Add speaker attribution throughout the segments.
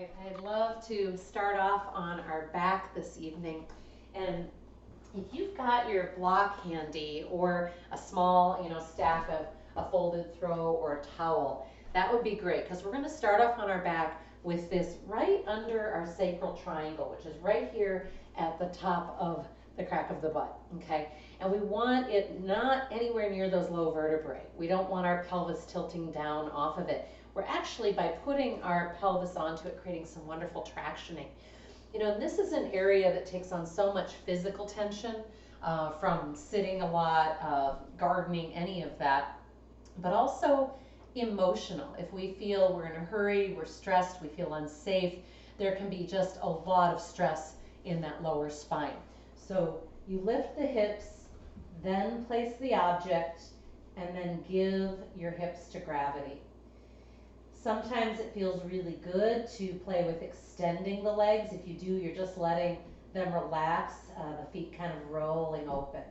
Speaker 1: right, I'd love to start off on our back this evening. And if you've got your block handy or a small, stack of a folded throw or a towel, that would be great because we're going to start off on our back with this right under our sacral triangle, which is right here at the top of the crack of the butt, okay? And we want it not anywhere near those low vertebrae. We don't want our pelvis tilting down off of it. We're actually, by putting our pelvis onto it, creating some wonderful tractioning. And this is an area that takes on so much physical tension from sitting a lot, gardening, any of that, but also emotional. If we feel we're in a hurry, we're stressed, we feel unsafe, there can be just a lot of stress in that lower spine. So you lift the hips, then place the object, and then give your hips to gravity. Sometimes it feels really good to play with extending the legs. If you do, you're just letting them relax, the feet kind of rolling open.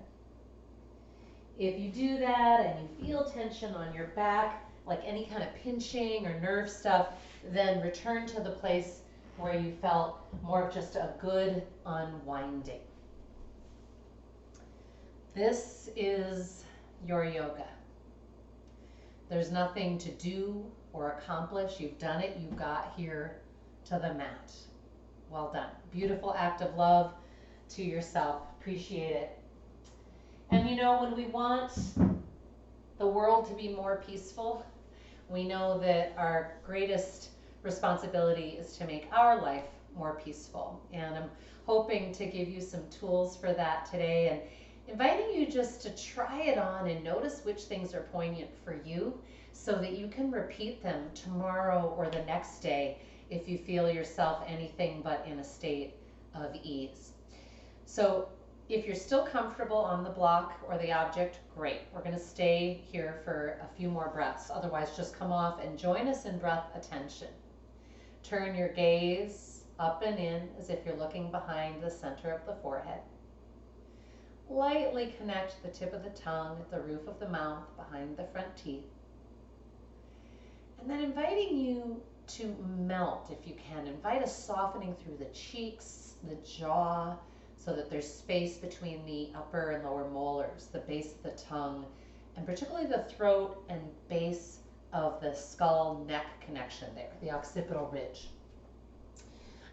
Speaker 1: If you do that and you feel tension on your back, like any kind of pinching or nerve stuff, then return to the place where you felt more of just a good unwinding. This is your yoga. There's nothing to do or accomplish. You've done it. You got here to the mat. Well done. Beautiful act of love to yourself. Appreciate it. And when we want the world to be more peaceful, we know that our greatest responsibility is to make our life more peaceful. And I'm hoping to give you some tools for that today and inviting you just to try it on and notice which things are poignant for you so that you can repeat them tomorrow or the next day if you feel yourself anything but in a state of ease. So if you're still comfortable on the block or the object, great. We're going to stay here for a few more breaths. Otherwise, just come off and join us in breath attention. Turn your gaze up and in as if you're looking behind the center of the forehead. Lightly connect the tip of the tongue at the roof of the mouth behind the front teeth. And then inviting you to melt if you can. Invite a softening through the cheeks, the jaw, so that there's space between the upper and lower molars, the base of the tongue, and particularly the throat and base of the skull-neck connection there, the occipital ridge.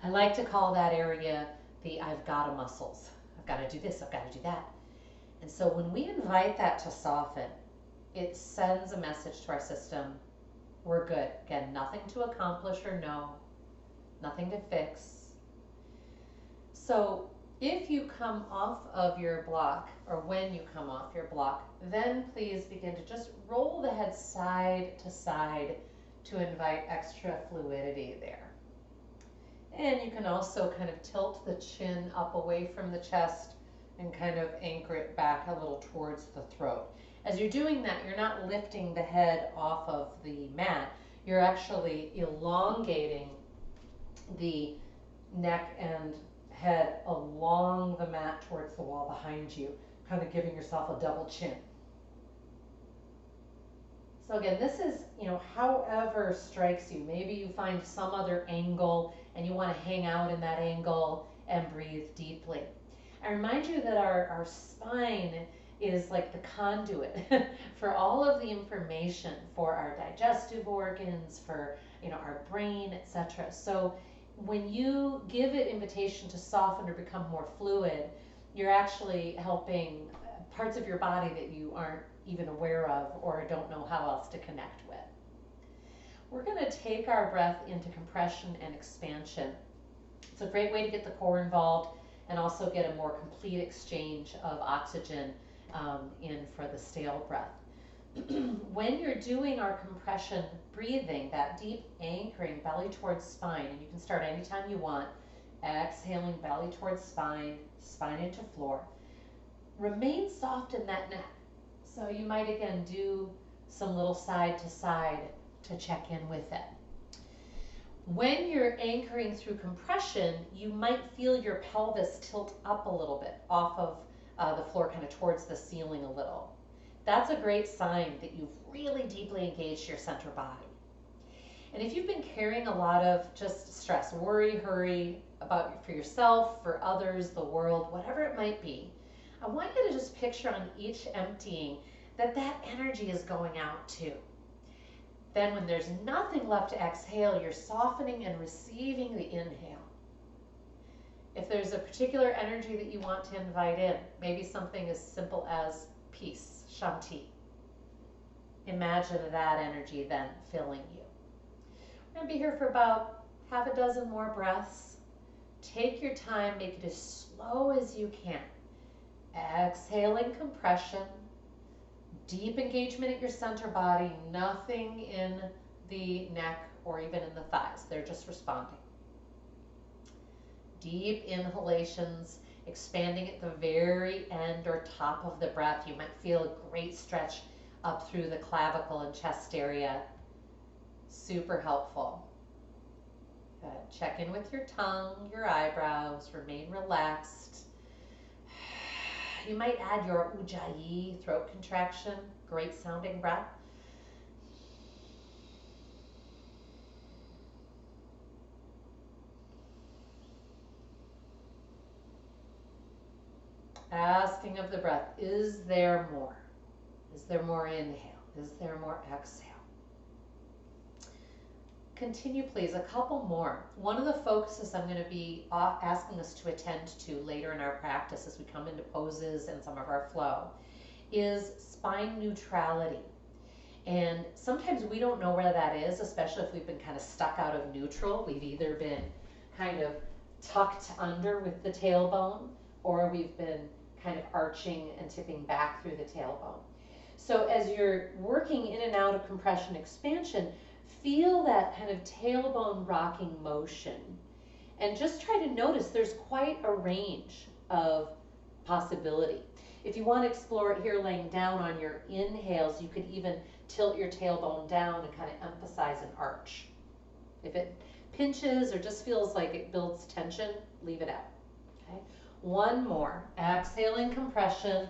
Speaker 1: I like to call that area the I've gotta muscles. I've got to do this, I've got to do that. And so when we invite that to soften, it sends a message to our system, we're good. Again, nothing to accomplish or know, nothing to fix. So if you come off of your block, or when you come off your block, then please begin to just roll the head side to side to invite extra fluidity there. And you can also kind of tilt the chin up away from the chest and kind of anchor it back a little towards the throat. As you're doing that, you're not lifting the head off of the mat. You're actually elongating the neck and head along the mat towards the wall behind you, kind of giving yourself a double chin. So again, this is, however strikes you. Maybe you find some other angle and you want to hang out in that angle and breathe deeply. I remind you that our spine is like the conduit for all of the information for our digestive organs, for our brain, etc. So when you give it invitation to soften or become more fluid, you're actually helping parts of your body that you aren't even aware of or don't know how else to connect with. We're going to take our breath into compression and expansion. It's a great way to get the core involved and also get a more complete exchange of oxygen in for the stale breath. When you're doing our compression breathing, that deep anchoring, belly towards spine, and you can start anytime you want, exhaling belly towards spine, spine into floor. Remain soft in that neck. So you might again do some little side to side to check in with it. When you're anchoring through compression, you might feel your pelvis tilt up a little bit off of the floor, kind of towards the ceiling a little. That's a great sign that you've really deeply engaged your center body. And if you've been carrying a lot of just stress, worry, hurry for yourself, for others, the world, whatever it might be, I want you to just picture on each emptying that energy is going out too. Then when there's nothing left to exhale, you're softening and receiving the inhale. If there's a particular energy that you want to invite in, maybe something as simple as peace, shanti. Imagine that energy then filling you. We're going to be here for about half a dozen more breaths. Take your time, make it as slow as you can. Exhaling compression, deep engagement at your center body, nothing in the neck or even in the thighs. They're just responding. Deep inhalations, expanding at the very end or top of the breath. You might feel a great stretch up through the clavicle and chest area. Super helpful. Good. Check in with your tongue, your eyebrows, remain relaxed. You might add your ujjayi, throat contraction, great sounding breath. Asking of the breath, is there more? Is there more inhale? Is there more exhale? Continue, please, a couple more. One of the focuses I'm going to be asking us to attend to later in our practice as we come into poses and some of our flow is spine neutrality. And sometimes we don't know where that is, especially if we've been kind of stuck out of neutral. We've either been kind of tucked under with the tailbone, or we've been kind of arching and tipping back through the tailbone. So as you're working in and out of compression expansion, feel that kind of tailbone rocking motion and just try to notice there's quite a range of possibility. If you want to explore it here laying down on your inhales, you could even tilt your tailbone down and kind of emphasize an arch. If it pinches or just feels like it builds tension, leave it out. Okay? One more. Exhaling compression.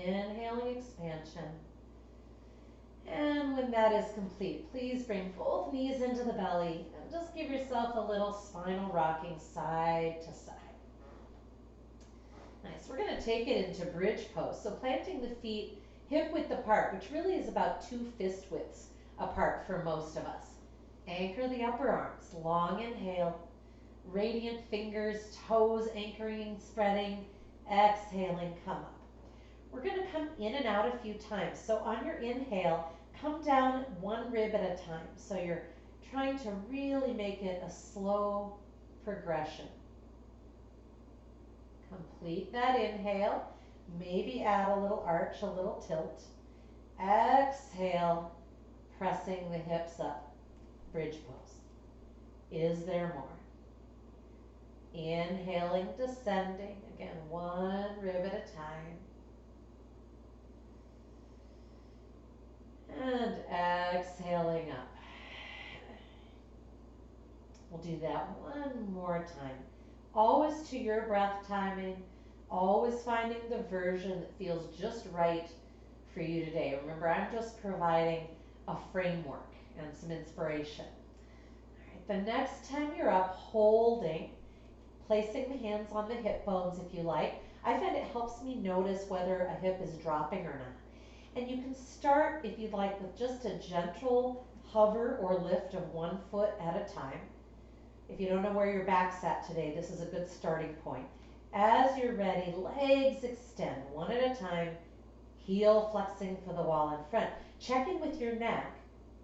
Speaker 1: Inhaling expansion. And when that is complete, please bring both knees into the belly and just give yourself a little spinal rocking side to side. Nice. We're going to take it into bridge pose. So planting the feet hip width apart, which really is about 2 fist widths apart for most of us. Anchor the upper arms. Long inhale. Radiant fingers, toes anchoring, spreading. Exhaling, come up. We're going to come in and out a few times. So on your inhale, come down 1 rib at a time. So you're trying to really make it a slow progression. Complete that inhale. Maybe add a little arch, a little tilt. Exhale, pressing the hips up. Bridge pose. Is there more? Inhaling, descending. Again, 1 rib at a time. And exhaling up. We'll do that 1 more time. Always to your breath timing. Always finding the version that feels just right for you today. Remember, I'm just providing a framework and some inspiration. All right, the next time you're up, holding, placing the hands on the hip bones if you like. I find it helps me notice whether a hip is dropping or not. And you can start, if you'd like, with just a gentle hover or lift of 1 foot at a time. If you don't know where your back's at today, this is a good starting point. As you're ready, legs extend 1 at a time, heel flexing for the wall in front. Check in with your neck.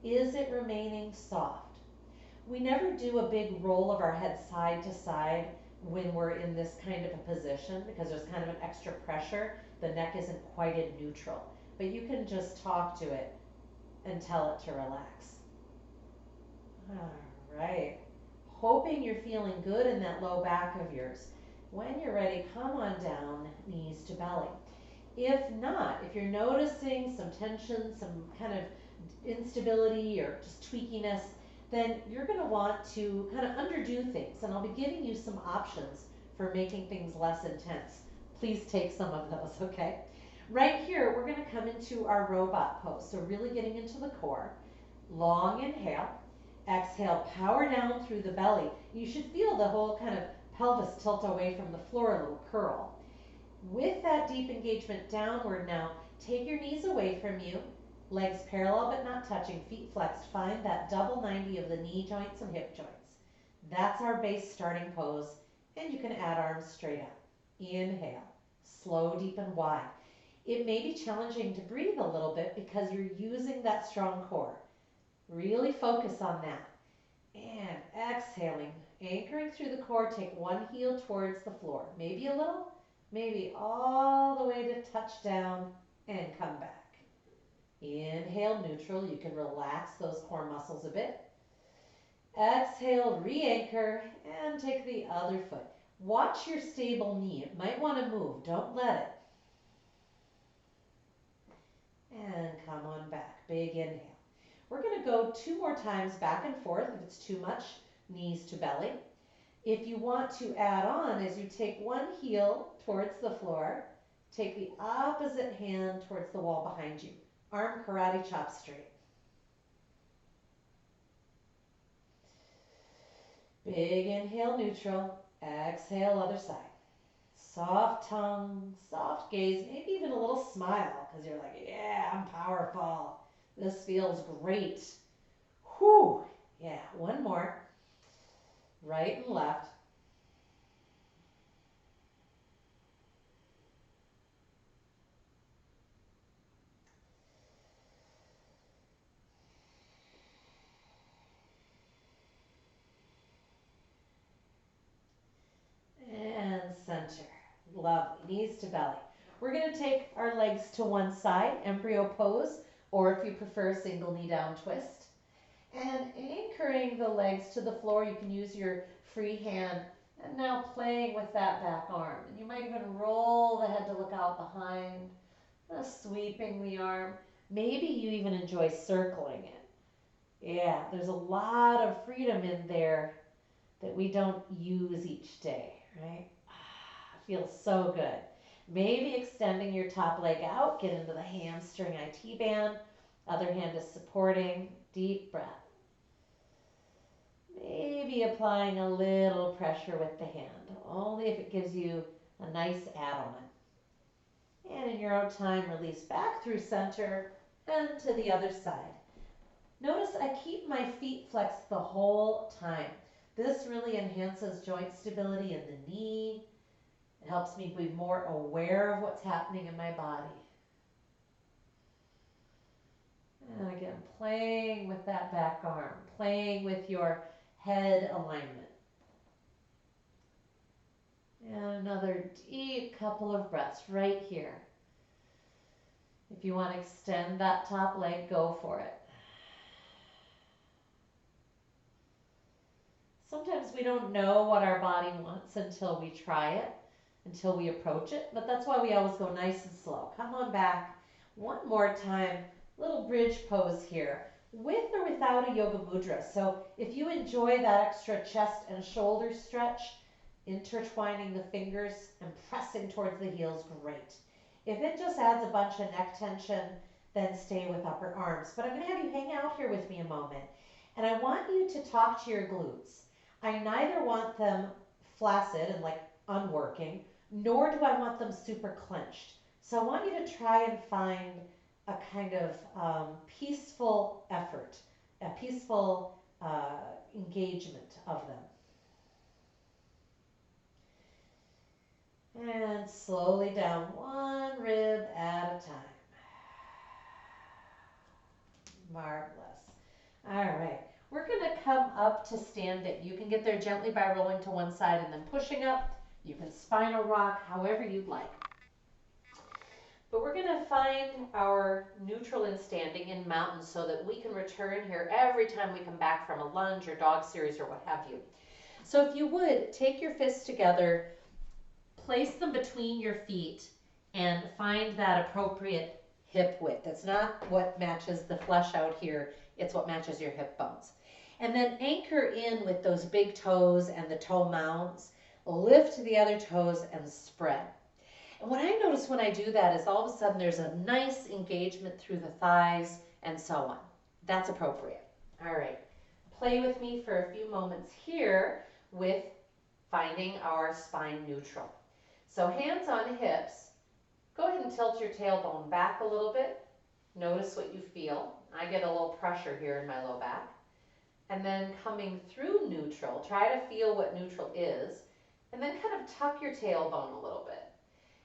Speaker 1: Is it remaining soft? We never do a big roll of our head side to side when we're in this kind of a position because there's kind of an extra pressure. The neck isn't quite in neutral. But you can just talk to it and tell it to relax. All right. Hoping you're feeling good in that low back of yours. When you're ready, come on down, knees to belly. If not, if you're noticing some tension, some kind of instability or just tweakiness, then you're going to want to kind of underdo things. And I'll be giving you some options for making things less intense. Please take some of those, okay? Right here, we're gonna come into our robot pose. So really getting into the core. Long inhale. Exhale, power down through the belly. You should feel the whole kind of pelvis tilt away from the floor, a little curl. With that deep engagement downward now, take your knees away from you, legs parallel but not touching, feet flexed. Find that double 90 of the knee joints and hip joints. That's our base starting pose, and you can add arms straight up. Inhale, slow, deep, and wide. It may be challenging to breathe a little bit because you're using that strong core. Really focus on that. And exhaling, anchoring through the core, take one heel towards the floor. Maybe a little, maybe all the way to touch down and come back. Inhale, neutral. You can relax those core muscles a bit. Exhale, re-anchor, and take the other foot. Watch your stable knee. It might want to move. Don't let it. And come on back. Big inhale. We're going to go 2 more times back and forth. If it's too much, knees to belly. If you want to add on, as you take one heel towards the floor, take the opposite hand towards the wall behind you. Arm karate chop straight. Big inhale, neutral. Exhale, other side. Soft tongue, soft gaze, maybe even a little smile because you're like, yeah, I'm powerful. This feels great. Whew. Yeah, one more. Right and left. And center. Lovely. Knees to belly. We're going to take our legs to one side, embryo pose, or if you prefer, single knee down twist. And anchoring the legs to the floor, you can use your free hand. And now playing with that back arm. And you might even roll the head to look out behind, sweeping the arm. Maybe you even enjoy circling it. Yeah, there's a lot of freedom in there that we don't use each day, right? Feels so good. Maybe extending your top leg out, get into the hamstring IT band. Other hand is supporting. Deep breath. Maybe applying a little pressure with the hand, only if it gives you a nice add-on. And in your own time, release back through center and to the other side. Notice I keep my feet flexed the whole time. This really enhances joint stability in the knee. It helps me be more aware of what's happening in my body. And again, playing with that back arm, playing with your head alignment. And another deep couple of breaths right here. If you want to extend that top leg, go for it. Sometimes we don't know what our body wants until we try it, until we approach it, but that's why we always go nice and slow. Come on back. One more time, little bridge pose here, with or without a yoga mudra. So if you enjoy that extra chest and shoulder stretch, intertwining the fingers and pressing towards the heels, great. If it just adds a bunch of neck tension, then stay with upper arms. But I'm going to have you hang out here with me a moment. And I want you to talk to your glutes. I neither want them flaccid and like unworking, nor do I want them super clenched. So I want you to try and find a kind of peaceful effort, a peaceful engagement of them. And slowly down, one rib at a time. Marvelous. All right. We're going to come up to standing. You can get there gently by rolling to one side and then pushing up. You can spinal rock however you'd like. But we're going to find our neutral in standing in mountain so that we can return here every time we come back from a lunge or dog series or what have you. So if you would, take your fists together, place them between your feet, and find that appropriate hip width. It's not what matches the flesh out here, it's what matches your hip bones. And then anchor in with those big toes and the toe mounds. Lift the other toes and spread. What I notice when I do that is all of a sudden there's a nice engagement through the thighs and so on. That's appropriate. All right. Play with me for a few moments here with finding our spine neutral. So hands on hips. Go ahead and tilt your tailbone back a little bit. Notice what you feel. I get a little pressure here in my low back. And then coming through neutral, try to feel what neutral is, and then kind of tuck your tailbone a little bit.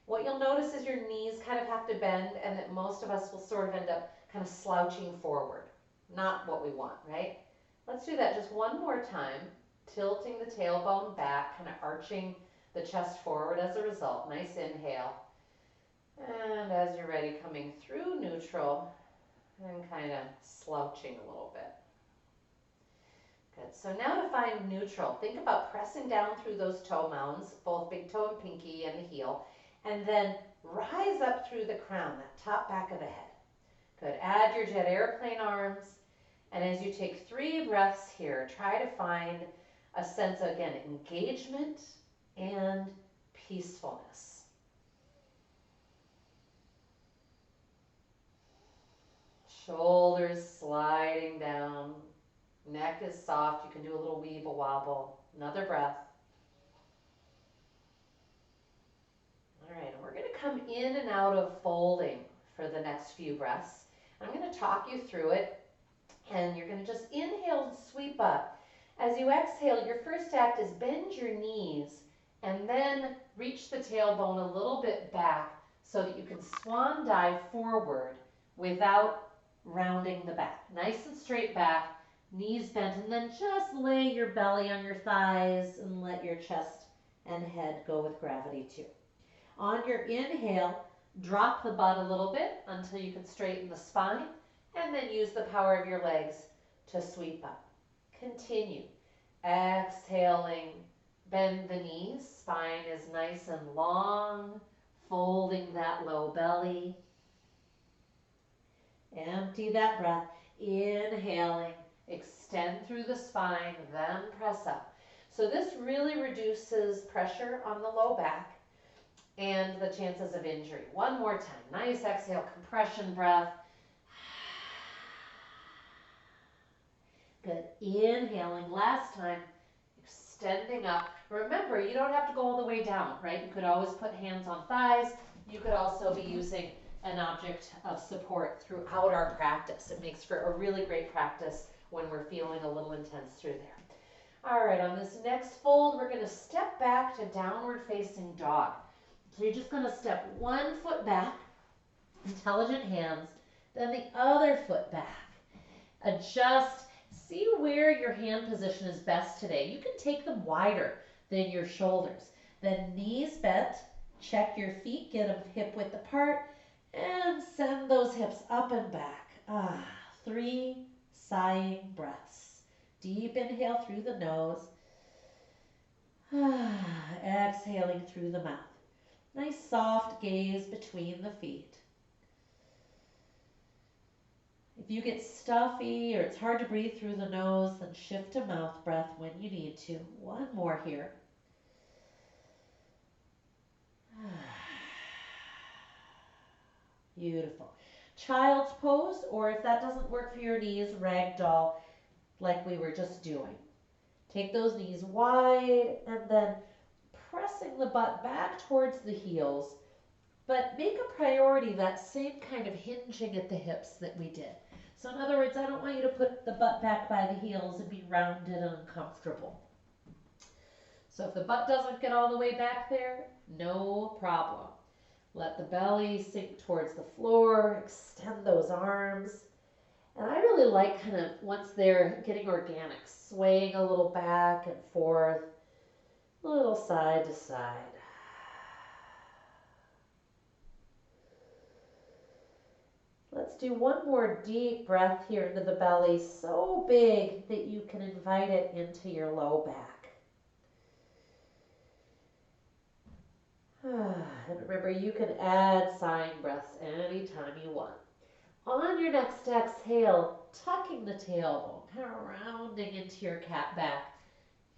Speaker 1: What you'll notice is your knees kind of have to bend, and that most of us will sort of end up kind of slouching forward. Not what we want, right? Let's do that just one more time, tilting the tailbone back, kind of arching the chest forward as a result. Nice inhale. And as you're ready, coming through neutral and kind of slouching a little bit. Good. So now to find neutral, think about pressing down through those toe mounds, both big toe and pinky and the heel, and then rise up through the crown, that top back of the head. Good. Add your jet airplane arms, and as you take 3 breaths here, try to find a sense of, again, engagement and peacefulness. Shoulders sliding down, neck is soft. You can do a little weeble wobble. Another breath. All right, and we're going to come in and out of folding for the next few breaths. I'm going to talk you through it, and you're going to just inhale and sweep up. As you exhale, your first act is bend your knees and then reach the tailbone a little bit back so that you can swan dive forward without rounding the back. Nice and straight back, knees bent, and then just lay your belly on your thighs and let your chest and head go with gravity too. On your inhale, drop the butt a little bit until you can straighten the spine, and then use the power of your legs to sweep up. Continue. Exhaling, bend the knees, spine is nice and long, folding that low belly. Empty that breath, inhaling, extend through the spine, then press up. So this really reduces pressure on the low back and the chances of injury. One more time, nice exhale, compression breath. Good, inhaling, last time, extending up. Remember, you don't have to go all the way down, right? You could always put hands on thighs. You could also be using an object of support throughout our practice. It makes for a really great practice when we're feeling a little intense through there. All right, on this next fold, we're going to step back to downward facing dog. So you're just going to step 1 foot back, intelligent hands, then the other foot back. Adjust, see where your hand position is best today. You can take them wider than your shoulders. Then knees bent, check your feet, get them hip width apart, and send those hips up and back. 3 sighing breaths. Deep inhale through the nose. Exhaling through the mouth. Nice soft gaze between the feet. If you get stuffy or it's hard to breathe through the nose, then shift to mouth breath when you need to. 1 more here. Beautiful. Child's pose, or if that doesn't work for your knees, ragdoll, like we were just doing. Take those knees wide and then pressing the butt back towards the heels, but make a priority that same kind of hinging at the hips that we did. So in other words, I don't want you to put the butt back by the heels and be rounded and uncomfortable. So if the butt doesn't get all the way back there, no problem. Let the belly sink towards the floor, extend those arms. And I really like kind of, once they're getting organic, swaying a little back and forth, a little side to side. Let's do 1 more deep breath here into the belly, so big that you can invite it into your low back. And remember, you can add sighing breaths anytime you want. On your next exhale, tucking the tailbone, kind of rounding into your cat back,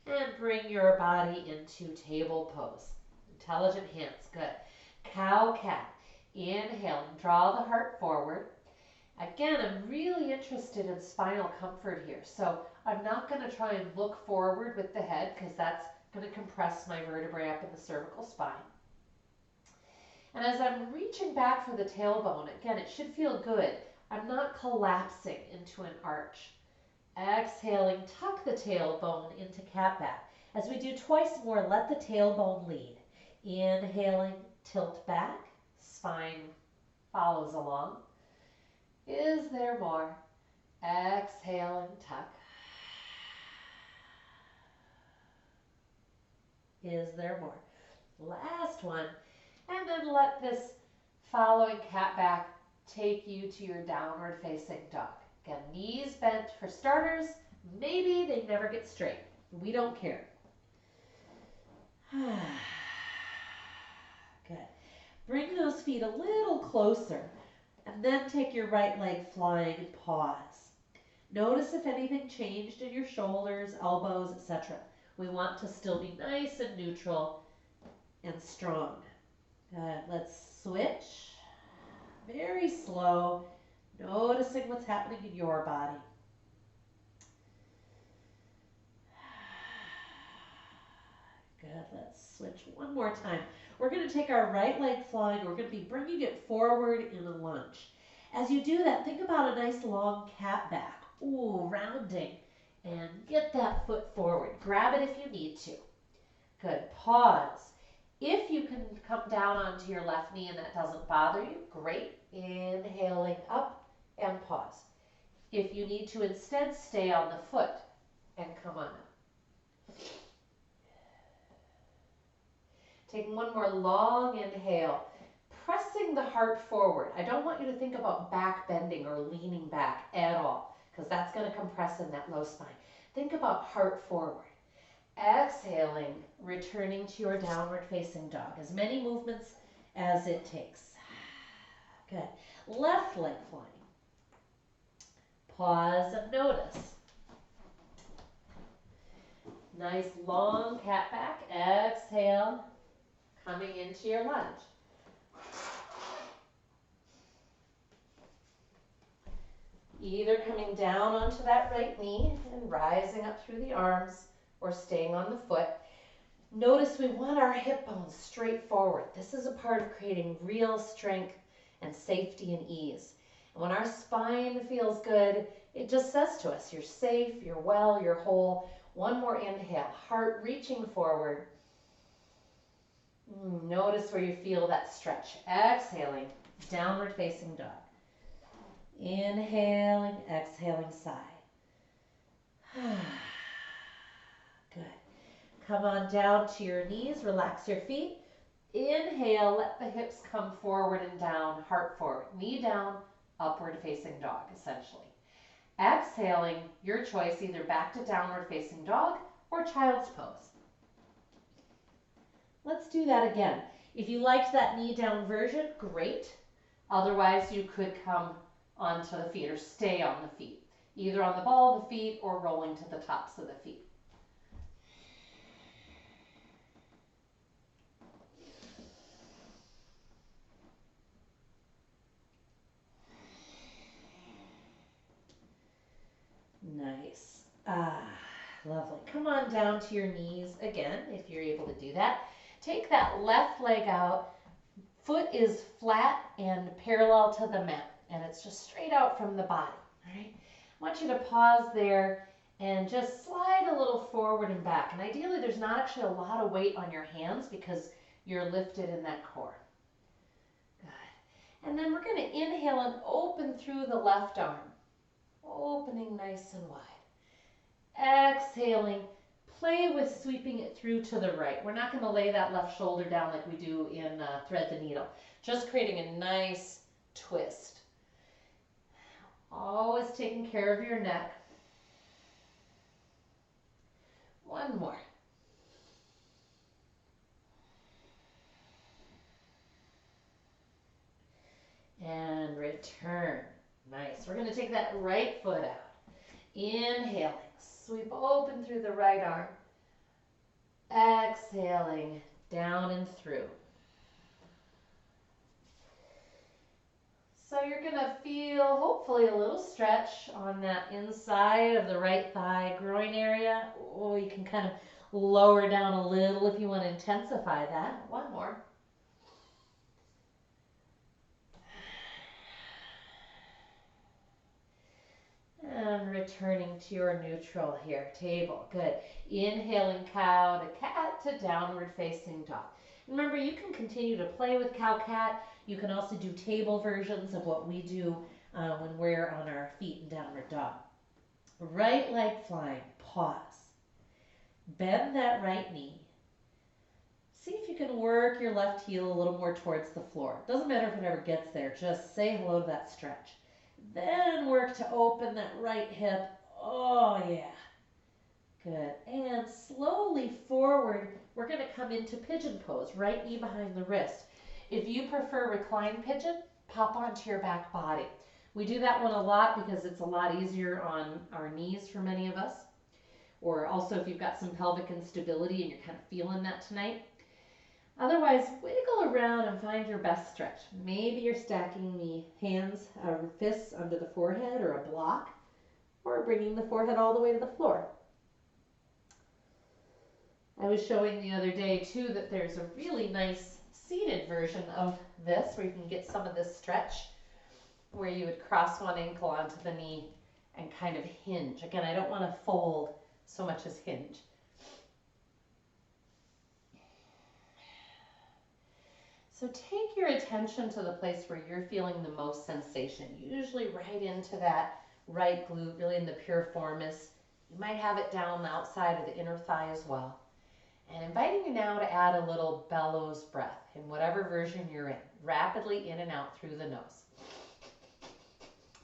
Speaker 1: and bring your body into table pose. Intelligent hands, good. Cow-cat. Inhale, draw the heart forward. Again, I'm really interested in spinal comfort here. So I'm not going to try and look forward with the head because that's going to compress my vertebrae up in the cervical spine. And as I'm reaching back for the tailbone, again, it should feel good. I'm not collapsing into an arch. Exhaling, tuck the tailbone into cat back. As we do twice more, let the tailbone lead. Inhaling, tilt back, spine follows along. Is there more? Exhaling, tuck. Is there more? Last one. And then let this following cat back take you to your downward facing dog. Again, knees bent for starters. Maybe they never get straight. We don't care. Good. Bring those feet a little closer and then take your right leg flying and pause. Notice if anything changed in your shoulders, elbows, etc. We want to still be nice and neutral and strong. Good. Let's switch. Very slow. Noticing what's happening in your body. Good. Let's switch one more time. We're going to take our right leg flying. We're going to be bringing it forward in a lunge. As you do that, think about a nice long cat back. Ooh, rounding. And get that foot forward. Grab it if you need to. Good. Pause. If you can come down onto your left knee and that doesn't bother you, great. Inhaling up and pause. If you need to instead stay on the foot and come on up. Taking one more long inhale, pressing the heart forward. I don't want you to think about back bending or leaning back at all because that's going to compress in that low spine. Think about heart forward. Exhaling, returning to your downward facing dog. As many movements as it takes. Good. Left leg flying. Pause and notice. Nice long cat back. Exhale, coming into your lunge. Either coming down onto that right knee and rising up through the arms or staying on the foot. Notice we want our hip bones straight forward. This is a part of creating real strength and safety and ease. And when our spine feels good, it just says to us, you're safe, you're well, you're whole. One more inhale, heart reaching forward. Notice where you feel that stretch. Exhaling, downward facing dog. Inhaling, exhaling, sigh. Good. Come on down to your knees, relax your feet. Inhale, let the hips come forward and down, heart forward. Knee down, upward facing dog, essentially. Exhaling, your choice, either back to downward facing dog or child's pose. Let's do that again. If you liked that knee down version, great. Otherwise, you could come onto the feet or stay on the feet, either on the ball of the feet or rolling to the tops of the feet. Nice. Lovely. Come on down to your knees again, if you're able to do that. Take that left leg out. Foot is flat and parallel to the mat, and it's just straight out from the body. All right. I want you to pause there and just slide a little forward and back. And ideally, there's not actually a lot of weight on your hands because you're lifted in that core. Good. And then we're going to inhale and open through the left arm. Opening nice and wide. Exhaling, play with sweeping it through to the right. We're not going to lay that left shoulder down like we do in thread the needle. Just creating a nice twist. Always taking care of your neck. One more. And return. Nice. We're going to take that right foot out. Inhaling. Sweep open through the right arm. Exhaling. Down and through. So you're gonna feel hopefully a little stretch on that inside of the right thigh groin area. Oh, you can kind of lower down a little if you want to intensify that. One more. And returning to your neutral here, table, good. Inhaling cow to cat to downward facing dog. Remember, you can continue to play with cow-cat. You can also do table versions of what we do when we're on our feet in downward dog. Right leg flying, pause. Bend that right knee. See if you can work your left heel a little more towards the floor. Doesn't matter if it ever gets there, just say hello to that stretch. Then work to open that right hip. Oh yeah. Good. And slowly forward, we're going to come into pigeon pose, right knee behind the wrist. If you prefer reclined pigeon, pop onto your back body. We do that one a lot because it's a lot easier on our knees for many of us. Or also if you've got some pelvic instability and you're kind of feeling that tonight. Otherwise, wiggle around and find your best stretch. Maybe you're stacking the hands or fists under the forehead or a block, or bringing the forehead all the way to the floor. I was showing the other day too that there's a really nice seated version of this where you can get some of this stretch, where you would cross one ankle onto the knee and kind of hinge. Again, I don't want to fold so much as hinge. So take your attention to the place where you're feeling the most sensation, usually right into that right glute, really in the piriformis. You might have it down the outside of the inner thigh as well. And inviting you now to add a little bellows breath in whatever version you're in, rapidly in and out through the nose.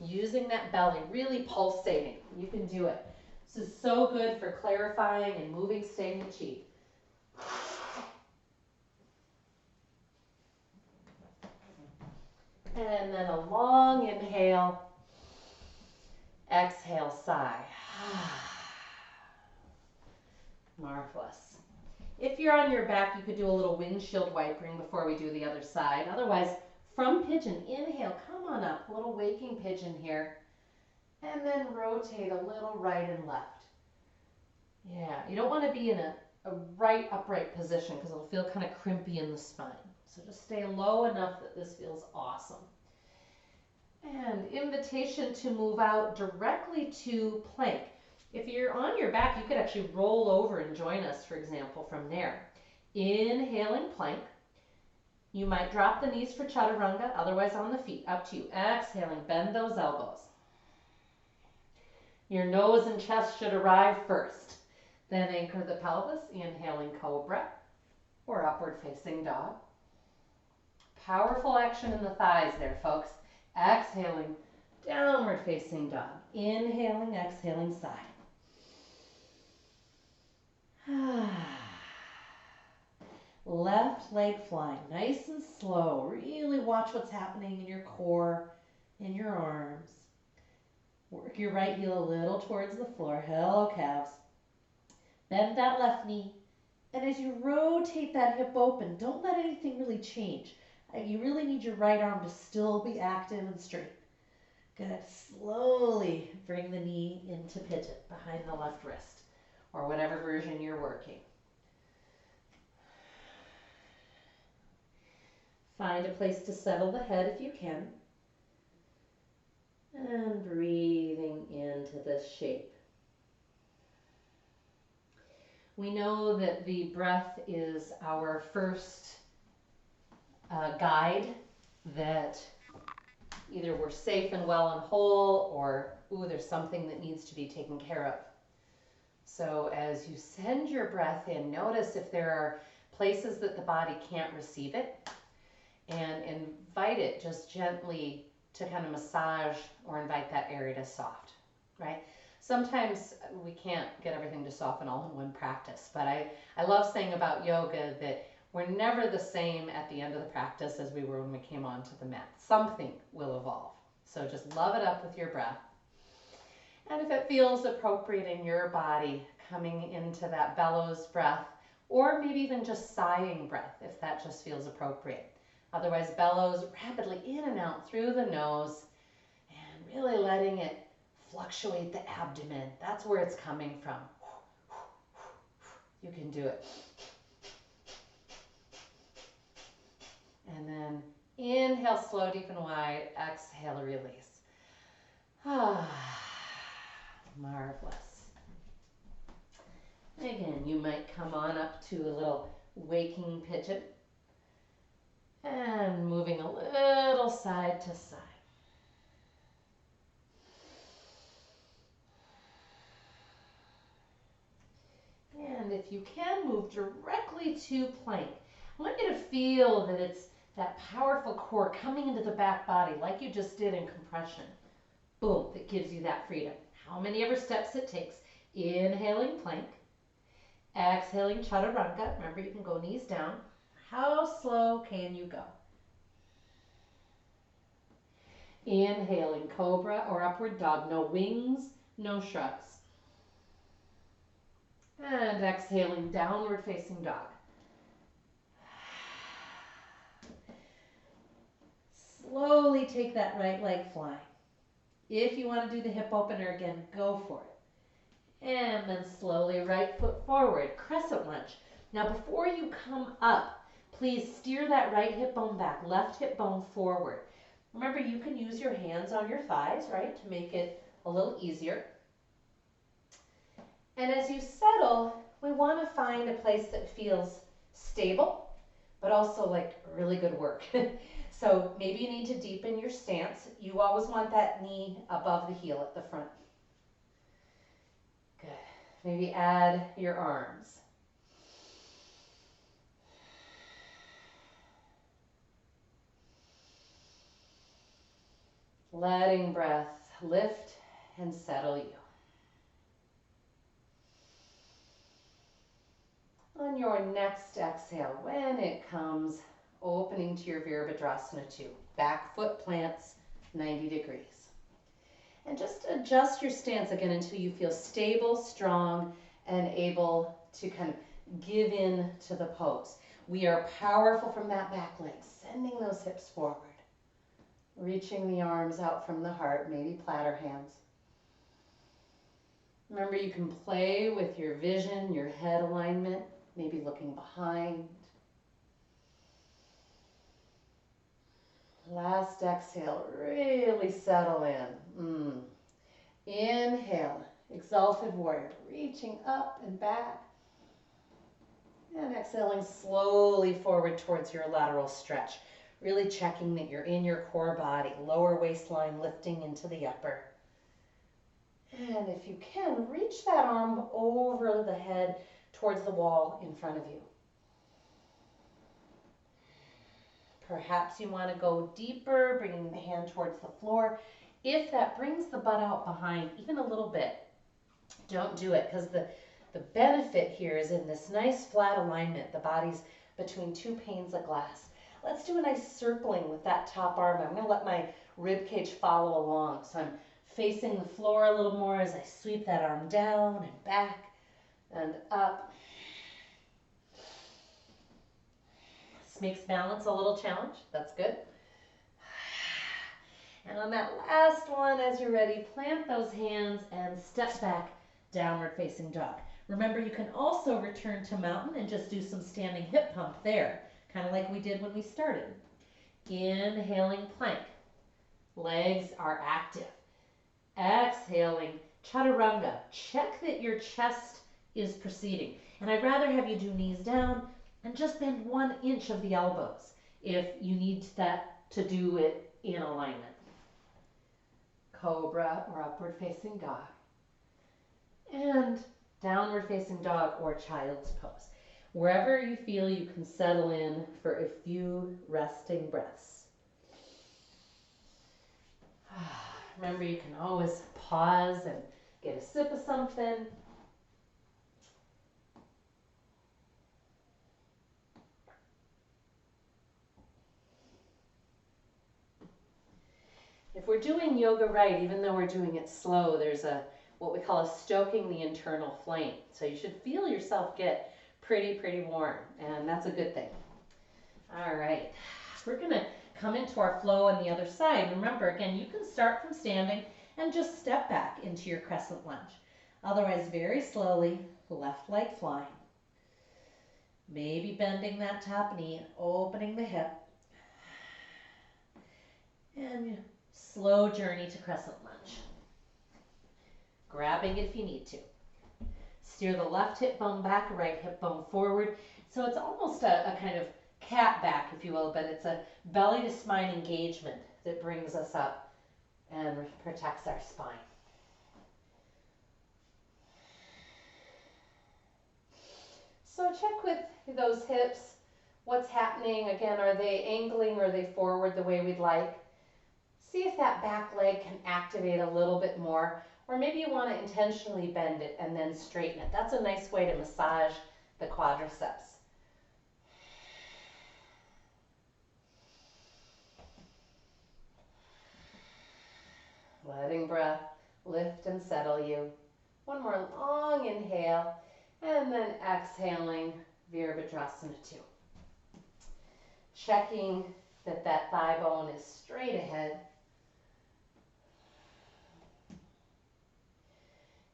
Speaker 1: Using that belly, really pulsating. You can do it. This is so good for clarifying and moving stagnant chi. And then a long inhale, exhale, sigh. Marvelous. If you're on your back, you could do a little windshield wipering before we do the other side. Otherwise, from pigeon, inhale, come on up, a little waking pigeon here. And then rotate a little right and left. Yeah, you don't want to be in a right upright position because it'll feel kind of crimpy in the spine. So just stay low enough that this feels awesome. And invitation to move out directly to plank. If you're on your back, you could actually roll over and join us, for example, from there. Inhaling plank. You might drop the knees for chaturanga, otherwise on the feet, up to you. Exhaling, bend those elbows. Your nose and chest should arrive first. Then anchor the pelvis, inhaling cobra or upward facing dog. Powerful action in the thighs there, folks. Exhaling, downward facing dog. Inhaling, exhaling, sigh. Left leg flying, nice and slow. Really watch what's happening in your core, in your arms. Work your right heel a little towards the floor. Hello, calves. Bend that left knee. And as you rotate that hip open, don't let anything really change. You really need your right arm to still be active and straight. Good. Slowly bring the knee into pigeon behind the left wrist or whatever version you're working. Find a place to settle the head if you can. And breathing into this shape. We know that the breath is our first guide, that either we're safe and well and whole, or, ooh, there's something that needs to be taken care of. So as you send your breath in, notice if there are places that the body can't receive it, and invite it just gently to kind of massage or invite that area to soft, right? Sometimes we can't get everything to soften all in one practice, but I love saying about yoga that we're never the same at the end of the practice as we were when we came onto the mat. Something will evolve. So just love it up with your breath. And if it feels appropriate in your body, coming into that bellows breath, or maybe even just sighing breath, if that just feels appropriate. Otherwise, bellows rapidly in and out through the nose and really letting it fluctuate the abdomen. That's where it's coming from. You can do it. And then inhale, slow, deep and wide. Exhale, release. Marvelous. Again, you might come on up to a little waking pigeon and moving a little side to side. And if you can, move directly to plank. I want you to feel that it's that powerful core coming into the back body like you just did in compression. Boom, that gives you that freedom. How many ever steps it takes. Inhaling plank. Exhaling chaturanga. Remember, you can go knees down. How slow can you go? Inhaling cobra or upward dog. No wings, no shrugs. And exhaling downward facing dog. Slowly take that right leg flying. If you want to do the hip opener again, go for it. And then slowly right foot forward, crescent lunge. Now before you come up, please steer that right hip bone back, left hip bone forward. Remember, you can use your hands on your thighs, right, to make it a little easier. And as you settle, we want to find a place that feels stable, but also like really good work. So maybe you need to deepen your stance. You always want that knee above the heel at the front. Good. Maybe add your arms. Letting breath lift and settle you. On your next exhale, when it comes, opening to your Virabhadrasana 2. Back foot plants 90 degrees. And just adjust your stance again until you feel stable, strong, and able to kind of give in to the pose. We are powerful from that back leg, sending those hips forward. Reaching the arms out from the heart, maybe platter hands. Remember, you can play with your vision, your head alignment, maybe looking behind. Last exhale, really settle in. Inhale, exalted warrior, reaching up and back. And exhaling slowly forward towards your lateral stretch. Really checking that you're in your core body, lower waistline lifting into the upper. And if you can, reach that arm over the head towards the wall in front of you. Perhaps you want to go deeper, bringing the hand towards the floor. If that brings the butt out behind even a little bit, don't do it, because the benefit here is in this nice flat alignment. The body's between two panes of glass. Let's do a nice circling with that top arm. I'm going to let my rib cage follow along. So I'm facing the floor a little more as I sweep that arm down and back and up. This makes balance a little challenge. That's good. And on that last one, as you're ready, plant those hands and step back, downward facing dog. Remember, you can also return to mountain and just do some standing hip pump there, kind of like we did when we started. Inhaling plank. Legs are active. Exhaling chaturanga. Check that your chest is proceeding. And I'd rather have you do knees down and just bend 1 inch of the elbows if you need that to do it in alignment. Cobra or upward facing dog. And downward facing dog or child's pose. Wherever you feel you can settle in for a few resting breaths. Remember, you can always pause and get a sip of something. If we're doing yoga right, even though we're doing it slow, there's what we call a stoking the internal flame. So you should feel yourself get pretty warm, and that's a good thing. All right, We're going to come into our flow on the other side. Remember, again, you can start from standing and just step back into your crescent lunge. Otherwise, very slowly, left leg flying. Maybe bending that top knee, opening the hip. And slow journey to crescent lunge. Grabbing it if you need to. Steer the left hip bone back, right hip bone forward. So it's almost a kind of cat back, if you will, but it's a belly to spine engagement that brings us up and protects our spine. So check with those hips, what's happening. Again, are they angling or are they forward the way we'd like? See if that back leg can activate a little bit more, or maybe you want to intentionally bend it and then straighten it. That's a nice way to massage the quadriceps. Letting breath lift and settle you. One more long inhale, and then exhaling, Virabhadrasana 2. Checking that that thigh bone is straight ahead.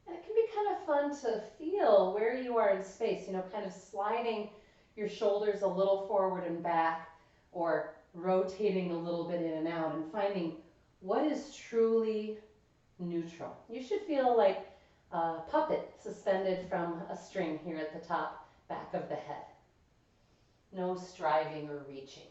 Speaker 1: And it can be kind of fun to feel where you are in space, kind of sliding your shoulders a little forward and back, or rotating a little bit in and out, and finding what is truly neutral. You should feel like a puppet suspended from a string here at the top, back of the head. No striving or reaching.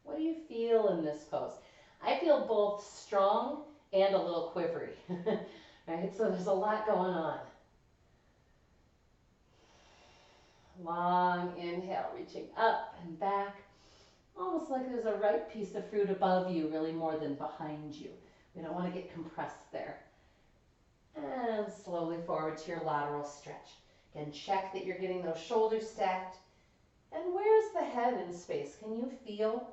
Speaker 1: What do you feel in this pose? I feel both strong and a little quivery, right? So there's a lot going on. Long inhale, reaching up and back, almost like there's a ripe piece of fruit above you, really more than behind you. We don't want to get compressed there. And slowly forward to your lateral stretch. Again, check that you're getting those shoulders stacked. And where's the head in space? Can you feel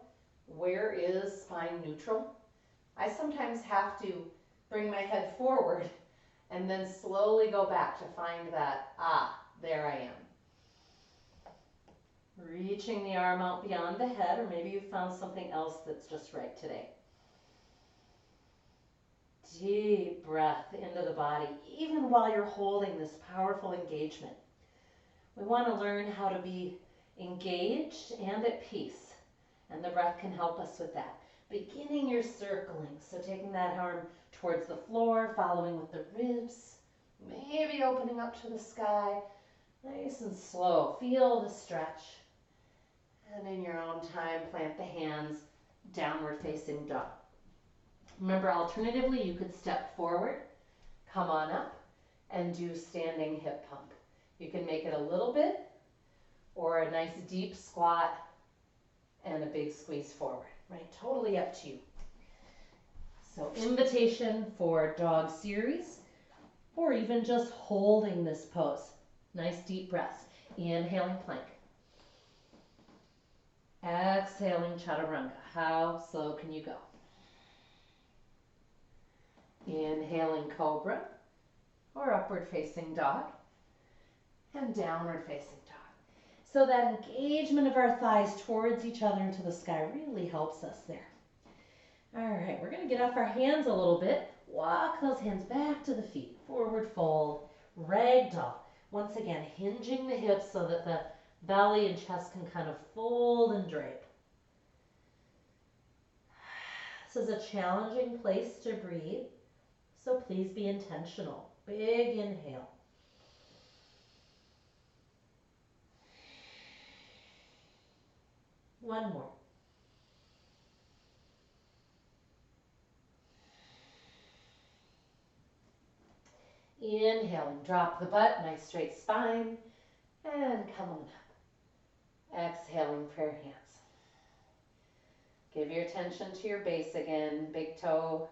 Speaker 1: where is spine neutral? I sometimes have to bring my head forward and then slowly go back to find that, there I am. Reaching the arm out beyond the head, or maybe you found something else that's just right today. Deep breath into the body, even while you're holding this powerful engagement. We want to learn how to be engaged and at peace, and the breath can help us with that. Beginning your circling, so taking that arm towards the floor, following with the ribs, maybe opening up to the sky, nice and slow. Feel the stretch. And in your own time, plant the hands, downward facing dog. Remember, alternatively, you could step forward, come on up, and do standing hip pump. You can make it a little bit, or a nice deep squat and a big squeeze forward, right? Totally up to you. So invitation for dog series, or even just holding this pose. Nice deep breaths. Inhaling plank. Exhaling chaturanga. How slow can you go? Inhaling cobra or upward facing dog, and downward facing dog. So that engagement of our thighs towards each other into the sky really helps us there. All right, we're going to get off our hands a little bit. Walk those hands back to the feet. Forward fold, ragdoll. Once again, hinging the hips so that the belly and chest can kind of fold and drape. This is a challenging place to breathe, so please be intentional. Big inhale. One more. Inhaling, drop the butt, nice straight spine, and come on up. Exhaling, prayer hands. Give your attention to your base again, big toe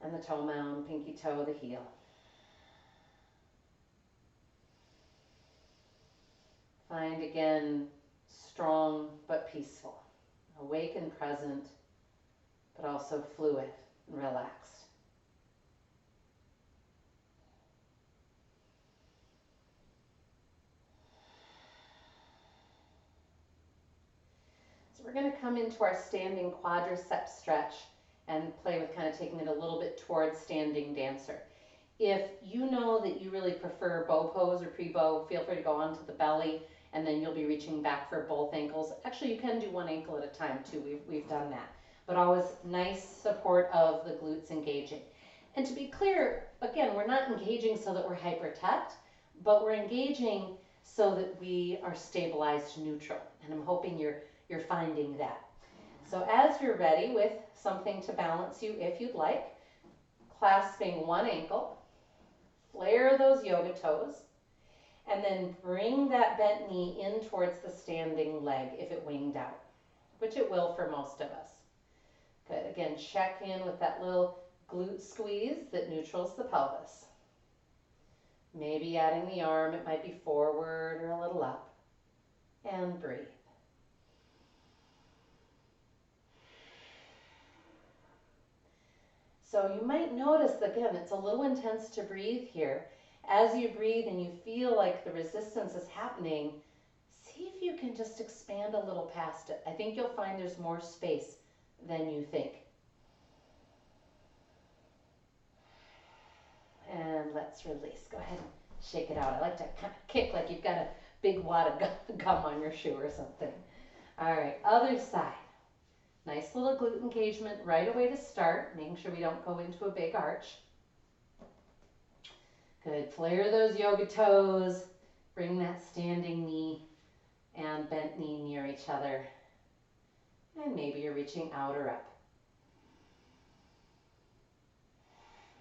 Speaker 1: and the toe mound, pinky toe, the heel. Find again, strong but peaceful, awake and present, but also fluid and relaxed. we're going to come into our standing quadricep stretch and play with kind of taking it a little bit towards standing dancer. If you know that you really prefer bow pose or pre-bow, feel free to go onto the belly and then you'll be reaching back for both ankles. Actually, you can do one ankle at a time too. We've done that. But always nice support of the glutes engaging. And to be clear, again, we're not engaging so that we're hyper-tucked, but we're engaging so that we are stabilized neutral. And I'm hoping you're finding that. So as you're ready with something to balance you, if you'd like, clasping one ankle, flare those yoga toes, and then bring that bent knee in towards the standing leg if it winged out, which it will for most of us. Good. Again, check in with that little glute squeeze that neutrals the pelvis. Maybe adding the arm, it might be forward or a little up. And breathe. So you might notice, again, it's a little intense to breathe here. As you breathe and you feel like the resistance is happening, see if you can just expand a little past it. I think you'll find there's more space than you think. And let's release. Go ahead and shake it out. I like to kind of kick like you've got a big wad of gum on your shoe or something. All right, other side. Nice little glute engagement right away to start, making sure we don't go into a big arch. Good. Flare those yoga toes. Bring that standing knee and bent knee near each other. And maybe you're reaching out or up.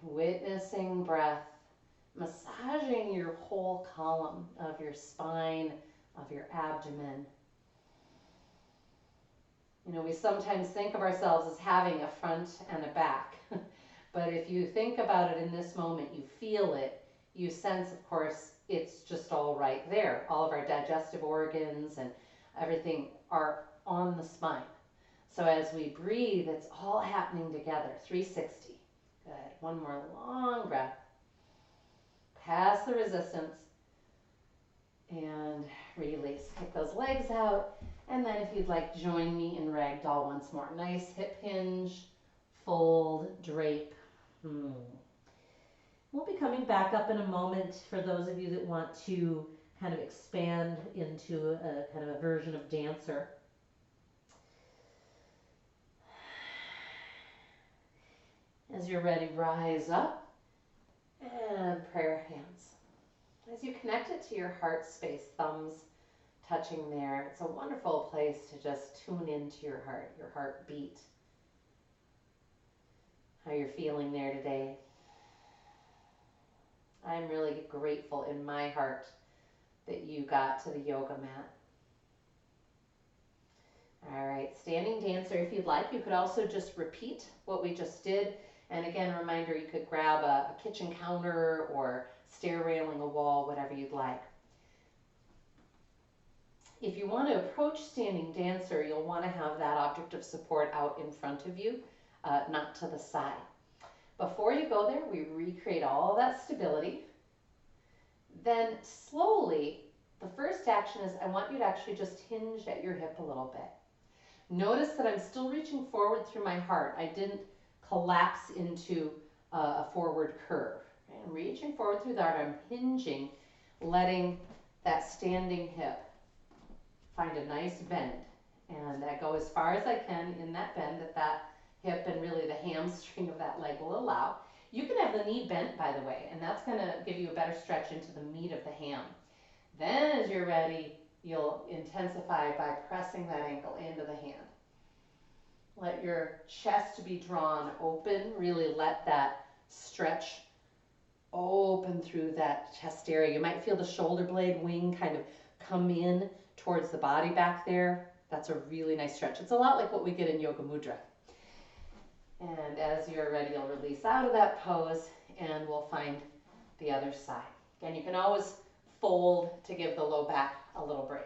Speaker 1: Witnessing breath, massaging your whole column of your spine, of your abdomen. You know, we sometimes think of ourselves as having a front and a back, but if you think about it in this moment, you feel it, you sense, of course, it's just all right there. All of our digestive organs and everything are on the spine. So as we breathe, it's all happening together, 360. Good. One more long breath. Pass the resistance and release. Kick those legs out. And then if you'd like, join me in Ragdoll once more. Nice hip hinge, fold, drape. We'll be coming back up in a moment for those of you that want to kind of expand into a kind of a version of dancer. As you're ready, rise up and prayer hands. As you connect it to your heart space, thumbs touching there, it's a wonderful place to just tune into your heartbeat, how you're feeling there today. I'm really grateful in my heart that you got to the yoga mat. All right, standing dancer, if you'd like, you could also just repeat what we just did. And again, a reminder, you could grab a kitchen counter or stair railing, a wall, whatever you'd like. If you want to approach standing dancer, you'll want to have that object of support out in front of you, not to the side. Before you go there, we recreate all that stability. Then slowly, the first action is I want you to actually just hinge at your hip a little bit. Notice that I'm still reaching forward through my heart. I didn't collapse into a forward curve. I'm reaching forward through the heart. I'm hinging, letting that standing hip find a nice bend. And I go as far as I can in that bend that hip and really the hamstring of that leg will allow. You can have the knee bent, by the way, and that's going to give you a better stretch into the meat of the ham. Then as you're ready, you'll intensify by pressing that ankle into the hand. Let your chest be drawn open. Really let that stretch open through that chest area. You might feel the shoulder blade wing kind of come in towards the body back there. That's a really nice stretch. It's a lot like what we get in Yoga Mudra. And as you're ready, you'll release out of that pose and we'll find the other side. Again, you can always fold to give the low back a little break.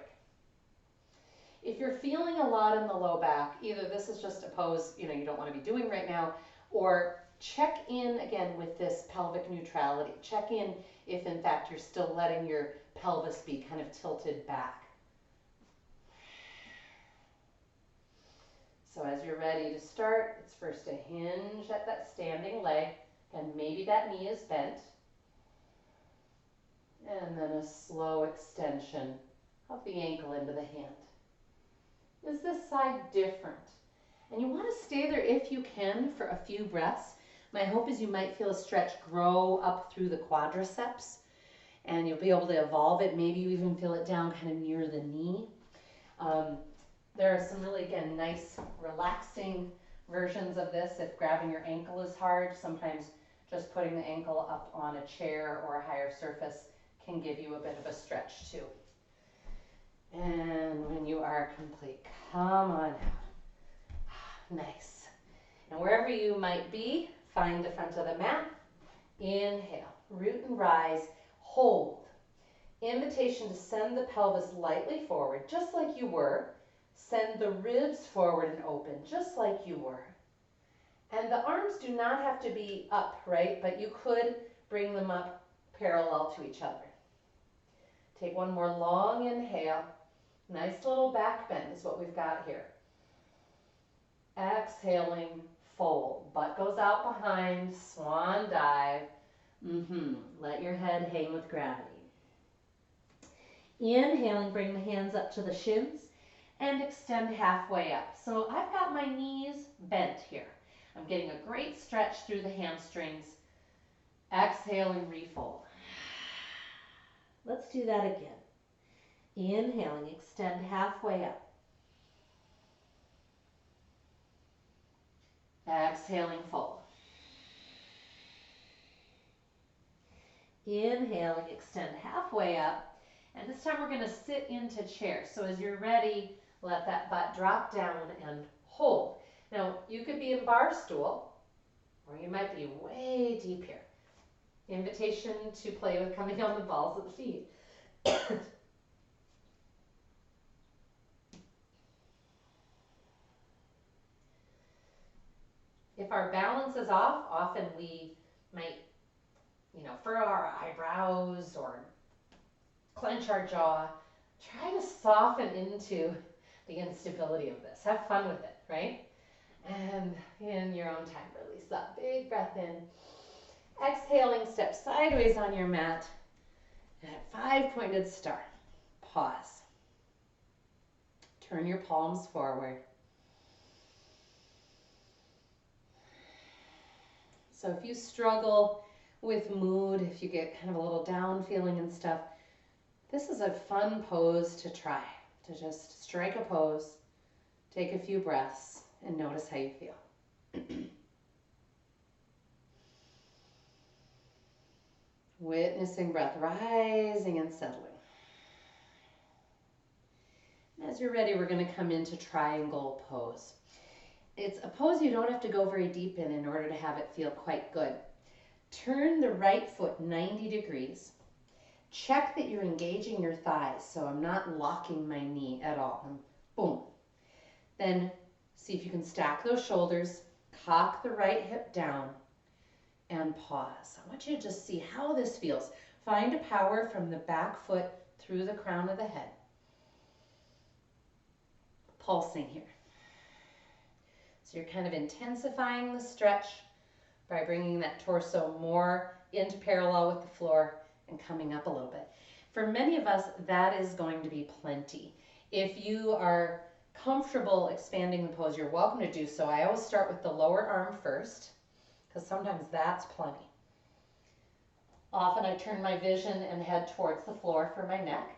Speaker 1: If you're feeling a lot in the low back, either this is just a pose you don't want to be doing right now, or check in again with this pelvic neutrality. Check in if in fact you're still letting your pelvis be kind of tilted back. So as you're ready to start, it's first a hinge at that standing leg, and maybe that knee is bent. And then a slow extension of the ankle into the hand. Is this side different? And you want to stay there if you can for a few breaths. My hope is you might feel a stretch grow up through the quadriceps, and you'll be able to evolve it. Maybe you even feel it down kind of near the knee. There are some really, again, nice relaxing versions of this if grabbing your ankle is hard. Sometimes just putting the ankle up on a chair or a higher surface can give you a bit of a stretch too. And when you are complete, come on out. Nice. And wherever you might be, find the front of the mat. Inhale, root and rise, hold. Invitation to send the pelvis lightly forward, just like you were. Send the ribs forward and open, just like you were. And the arms do not have to be up, right? But you could bring them up parallel to each other. Take one more long inhale. Nice little back bend is what we've got here. Exhaling, fold. Butt goes out behind, swan dive. Let your head hang with gravity. Inhaling, bring the hands up to the shins and extend halfway up. So I've got my knees bent here. I'm getting a great stretch through the hamstrings. Exhaling, refold. Let's do that again. Inhaling, extend halfway up. Exhaling, fold. Inhaling, extend halfway up. And this time we're going to sit into chair. So as you're ready, let that butt drop down and hold. Now, you could be in bar stool, or you might be way deep here. Invitation to play with coming on the balls of the feet. If our balance is off, often we might, furrow our eyebrows or clench our jaw. Try to soften into the instability of this. Have fun with it, right? And in your own time, release that big breath in. Exhaling, step sideways on your mat. And at 5-pointed star, pause. Turn your palms forward. So if you struggle with mood, if you get kind of a little down feeling and stuff, this is a fun pose to try, to just strike a pose, take a few breaths, and notice how you feel. Witnessing breath rising and settling. As you're ready, we're going to come into triangle pose. It's a pose you don't have to go very deep in order to have it feel quite good. Turn the right foot 90 degrees. Check that you're engaging your thighs, so I'm not locking my knee at all. And boom. Then see if you can stack those shoulders, cock the right hip down, and pause. I want you to just see how this feels. Find a power from the back foot through the crown of the head. Pulsing here. So you're kind of intensifying the stretch by bringing that torso more into parallel with the floor and coming up a little bit. For many of us, that is going to be plenty. If you are comfortable expanding the pose, you're welcome to do so. I always start with the lower arm first, because sometimes that's plenty. Often I turn my vision and head towards the floor for my neck,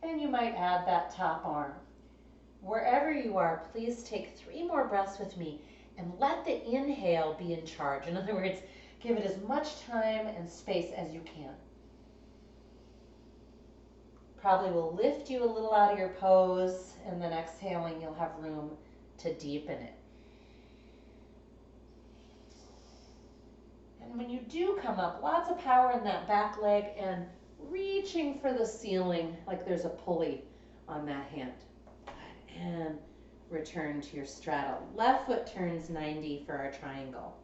Speaker 1: and you might add that top arm. Wherever you are, please take 3 more breaths with me and let the inhale be in charge. In other words, give it as much time and space as you can. Probably will lift you a little out of your pose, and then exhaling, you'll have room to deepen it. And when you do come up, lots of power in that back leg and reaching for the ceiling like there's a pulley on that hand. And return to your straddle. Left foot turns 90 for our triangle.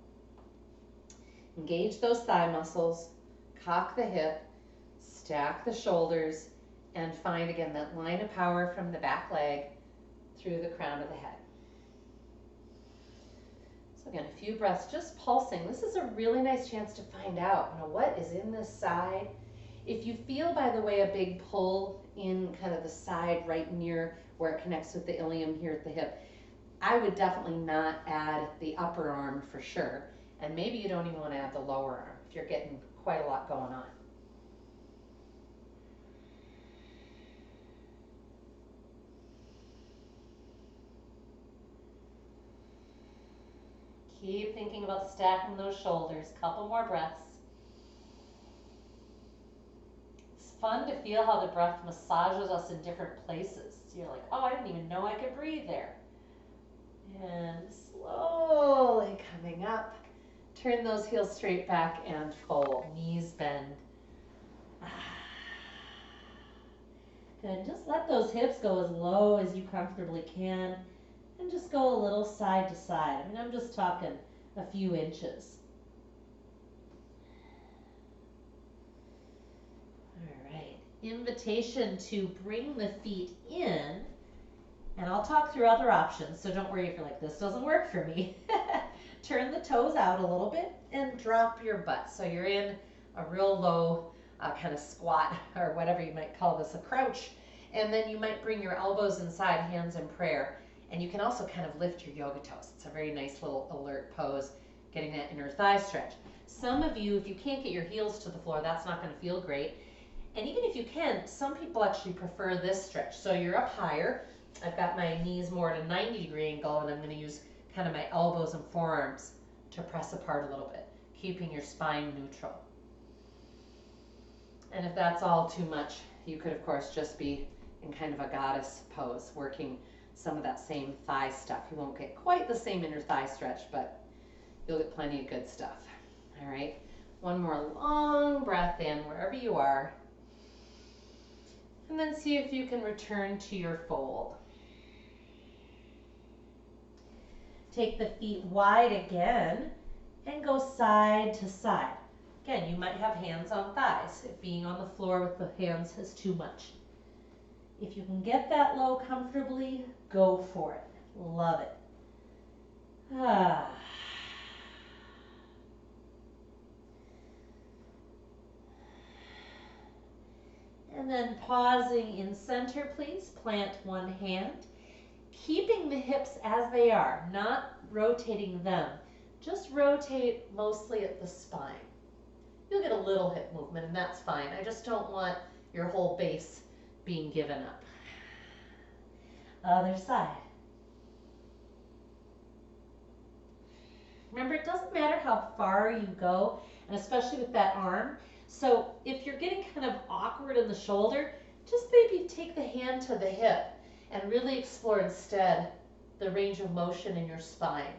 Speaker 1: Engage those thigh muscles, cock the hip, stack the shoulders, and find again that line of power from the back leg through the crown of the head. So again, a few breaths, just pulsing. This is a really nice chance to find out, what is in this side. If you feel, by the way, a big pull in kind of the side right near where it connects with the ilium here at the hip, I would definitely not add the upper arm for sure. And maybe you don't even want to add the lower arm if you're getting quite a lot going on. Keep thinking about stacking those shoulders. Couple more breaths. It's fun to feel how the breath massages us in different places. You're like, oh, I didn't even know I could breathe there. And slowly coming up. Turn those heels straight back and fold. Knees bend. Good. Just let those hips go as low as you comfortably can. And just go a little side to side. I mean, I'm just talking a few inches. All right. Invitation to bring the feet in. And I'll talk through other options, so don't worry if you're like, this doesn't work for me. Turn the toes out a little bit and drop your butt. So you're in a real low kind of squat, or whatever you might call this, a crouch. And then you might bring your elbows inside, hands in prayer. And you can also kind of lift your yoga toes. It's a very nice little alert pose, getting that inner thigh stretch. Some of you, if you can't get your heels to the floor, that's not going to feel great. And even if you can, some people actually prefer this stretch. So you're up higher. I've got my knees more at a 90-degree angle, and I'm going to use kind of my elbows and forearms to press apart a little bit, keeping your spine neutral. And if that's all too much, you could, of course, just be in kind of a goddess pose, working some of that same thigh stuff. You won't get quite the same inner thigh stretch, but you'll get plenty of good stuff. All right, one more long breath in wherever you are. And then see if you can return to your fold. Take the feet wide again and go side to side. Again, you might have hands on thighs if being on the floor with the hands is too much. If you can get that low comfortably, go for it. Love it. And then pausing in center, please. Plant one hand. Keeping the hips as they are, not rotating them. Just rotate mostly at the spine. You'll get a little hip movement, and that's fine. I just don't want your whole base being given up. Other side. Remember, it doesn't matter how far you go, and especially with that arm. So if you're getting kind of awkward in the shoulder, just maybe take the hand to the hip and really explore instead the range of motion in your spine.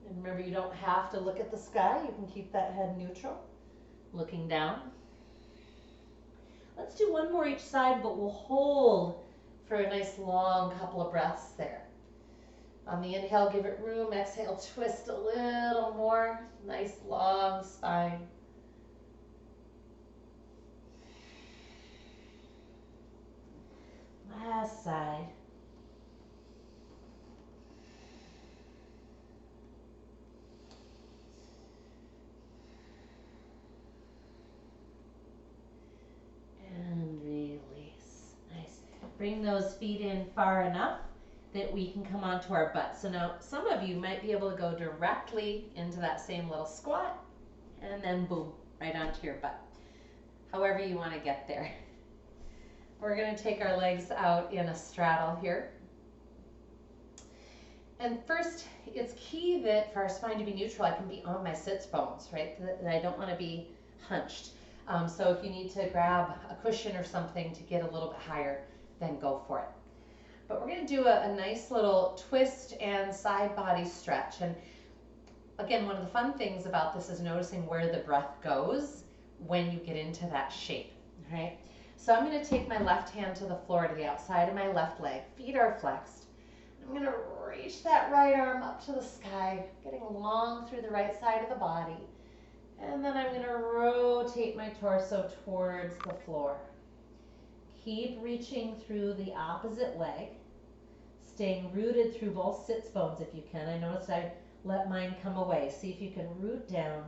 Speaker 1: And remember, you don't have to look at the sky. You can keep that head neutral, looking down. Let's do one more each side, but we'll hold for a nice long couple of breaths there. On the inhale, give it room. Exhale, twist a little more. Nice long spine. Last side. And release. Nice. Bring those feet in far enough that we can come onto our butt. So now some of you might be able to go directly into that same little squat and then boom, right onto your butt. However you want to get there. We're going to take our legs out in a straddle here. And first, it's key that for our spine to be neutral, I can be on my sits bones, right? That I don't want to be hunched. So if you need to grab a cushion or something to get a little bit higher, then go for it. But we're going to do a nice little twist and side body stretch. And again, one of the fun things about this is noticing where the breath goes when you get into that shape, right? So I'm going to take my left hand to the floor to the outside of my left leg. Feet are flexed. I'm going to reach that right arm up to the sky, getting long through the right side of the body. And then I'm going to rotate my torso towards the floor. Keep reaching through the opposite leg, staying rooted through both sits bones if you can. I noticed I let mine come away. See if you can root down.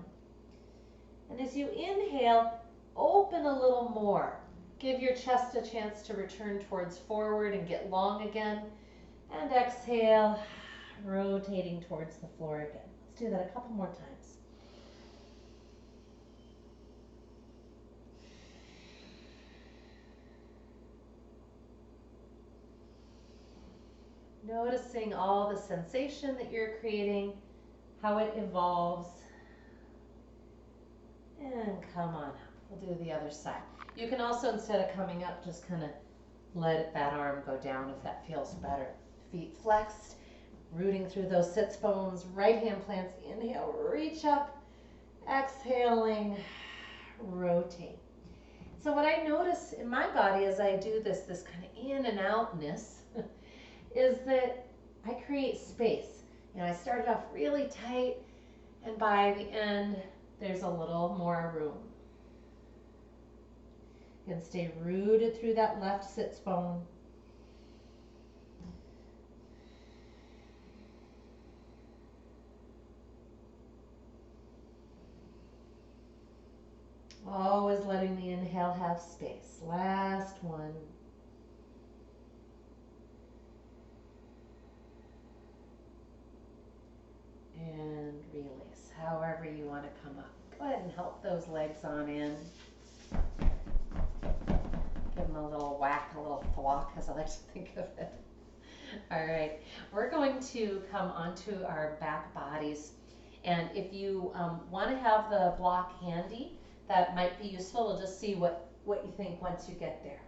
Speaker 1: And as you inhale, open a little more. Give your chest a chance to return towards forward and get long again. And exhale, rotating towards the floor again. Let's do that a couple more times. Noticing all the sensation that you're creating, how it evolves. And come on up. We'll do the other side. You can also, instead of coming up, just kind of let that arm go down if that feels better. Feet flexed, rooting through those sits bones. Right hand plants. Inhale, reach up. Exhaling, rotate. So what I notice in my body as I do this kind of in and outness, is that I create space. You know, I started off really tight, and by the end, there's a little more room. You can stay rooted through that left sits bone. Always letting the inhale have space. Last one. And release, however you want to come up. Go ahead and help those legs on in. Give them a little whack, a little thwack, as I like to think of it. All right, we're going to come onto our back bodies. And if you want to have the block handy, that might be useful. We'll just see what you think once you get there.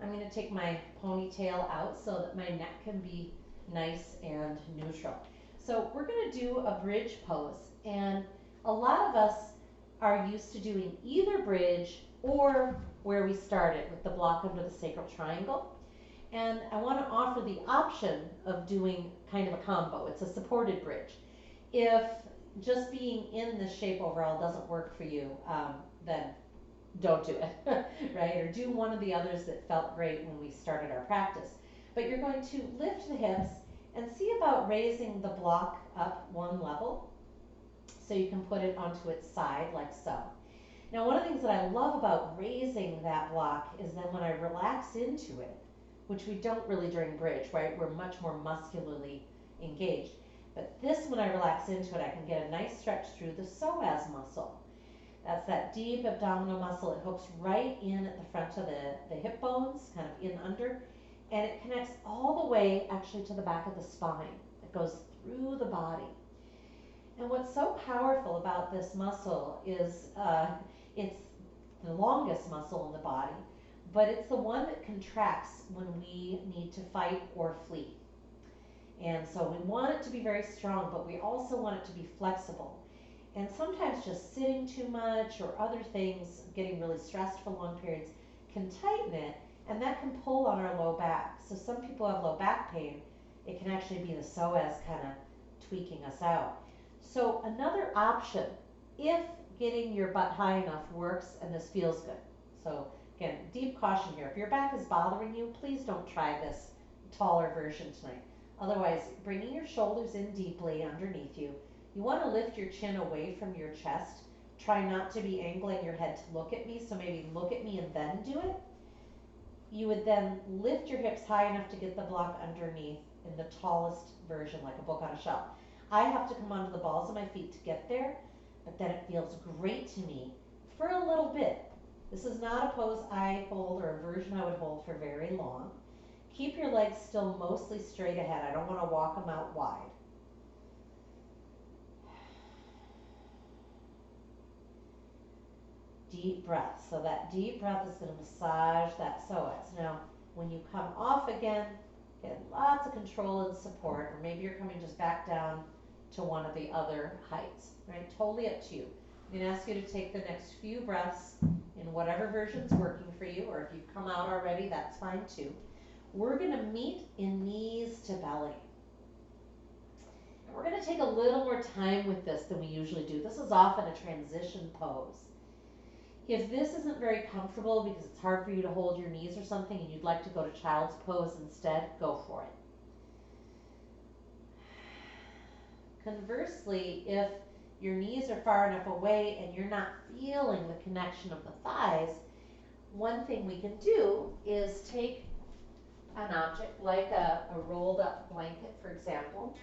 Speaker 1: I'm going to take my ponytail out so that my neck can be nice and neutral. So we're going to do a bridge pose, and a lot of us are used to doing either bridge or where we started with the block under the sacral triangle. And I want to offer the option of doing kind of a combo. It's a supported bridge. If just being in this shape overall doesn't work for you, then don't do it, right? Or do one of the others that felt great when we started our practice. But you're going to lift the hips and see about raising the block up one level so you can put it onto its side like so. Now, one of the things that I love about raising that block is then when I relax into it, which we don't really during bridge, right? We're much more muscularly engaged. But this, when I relax into it, I can get a nice stretch through the psoas muscle. That's that deep abdominal muscle. It hooks right in at the front of the hip bones, kind of in under. And it connects all the way actually to the back of the spine. It goes through the body. And what's so powerful about this muscle is it's the longest muscle in the body, but it's the one that contracts when we need to fight or flee. And so we want it to be very strong, but we also want it to be flexible. And sometimes just sitting too much or other things, getting really stressed for long periods, can tighten it. And that can pull on our low back. So some people have low back pain. It can actually be the psoas kind of tweaking us out. So another option, if getting your butt high enough works and this feels good. So again, deep caution here. If your back is bothering you, please don't try this taller version tonight. Otherwise, bringing your shoulders in deeply underneath you. You want to lift your chin away from your chest. Try not to be angling your head to look at me. So maybe look at me and then do it. You would then lift your hips high enough to get the block underneath in the tallest version, like a book on a shelf. I have to come onto the balls of my feet to get there, but then it feels great to me for a little bit. This is not a pose I hold or a version I would hold for very long. Keep your legs still mostly straight ahead. I don't want to walk them out wide. Deep breath. So that deep breath is going to massage that psoas. Now, when you come off again, get lots of control and support, or maybe you're coming just back down to one of the other heights, right? Totally up to you. I'm going to ask you to take the next few breaths in whatever version's working for you, or if you've come out already, that's fine too. We're going to meet in knees to belly. And we're going to take a little more time with this than we usually do. This is often a transition pose. If this isn't very comfortable because it's hard for you to hold your knees or something and you'd like to go to child's pose instead, go for it. Conversely, if your knees are far enough away and you're not feeling the connection of the thighs, one thing we can do is take an object like a rolled up blanket, for example,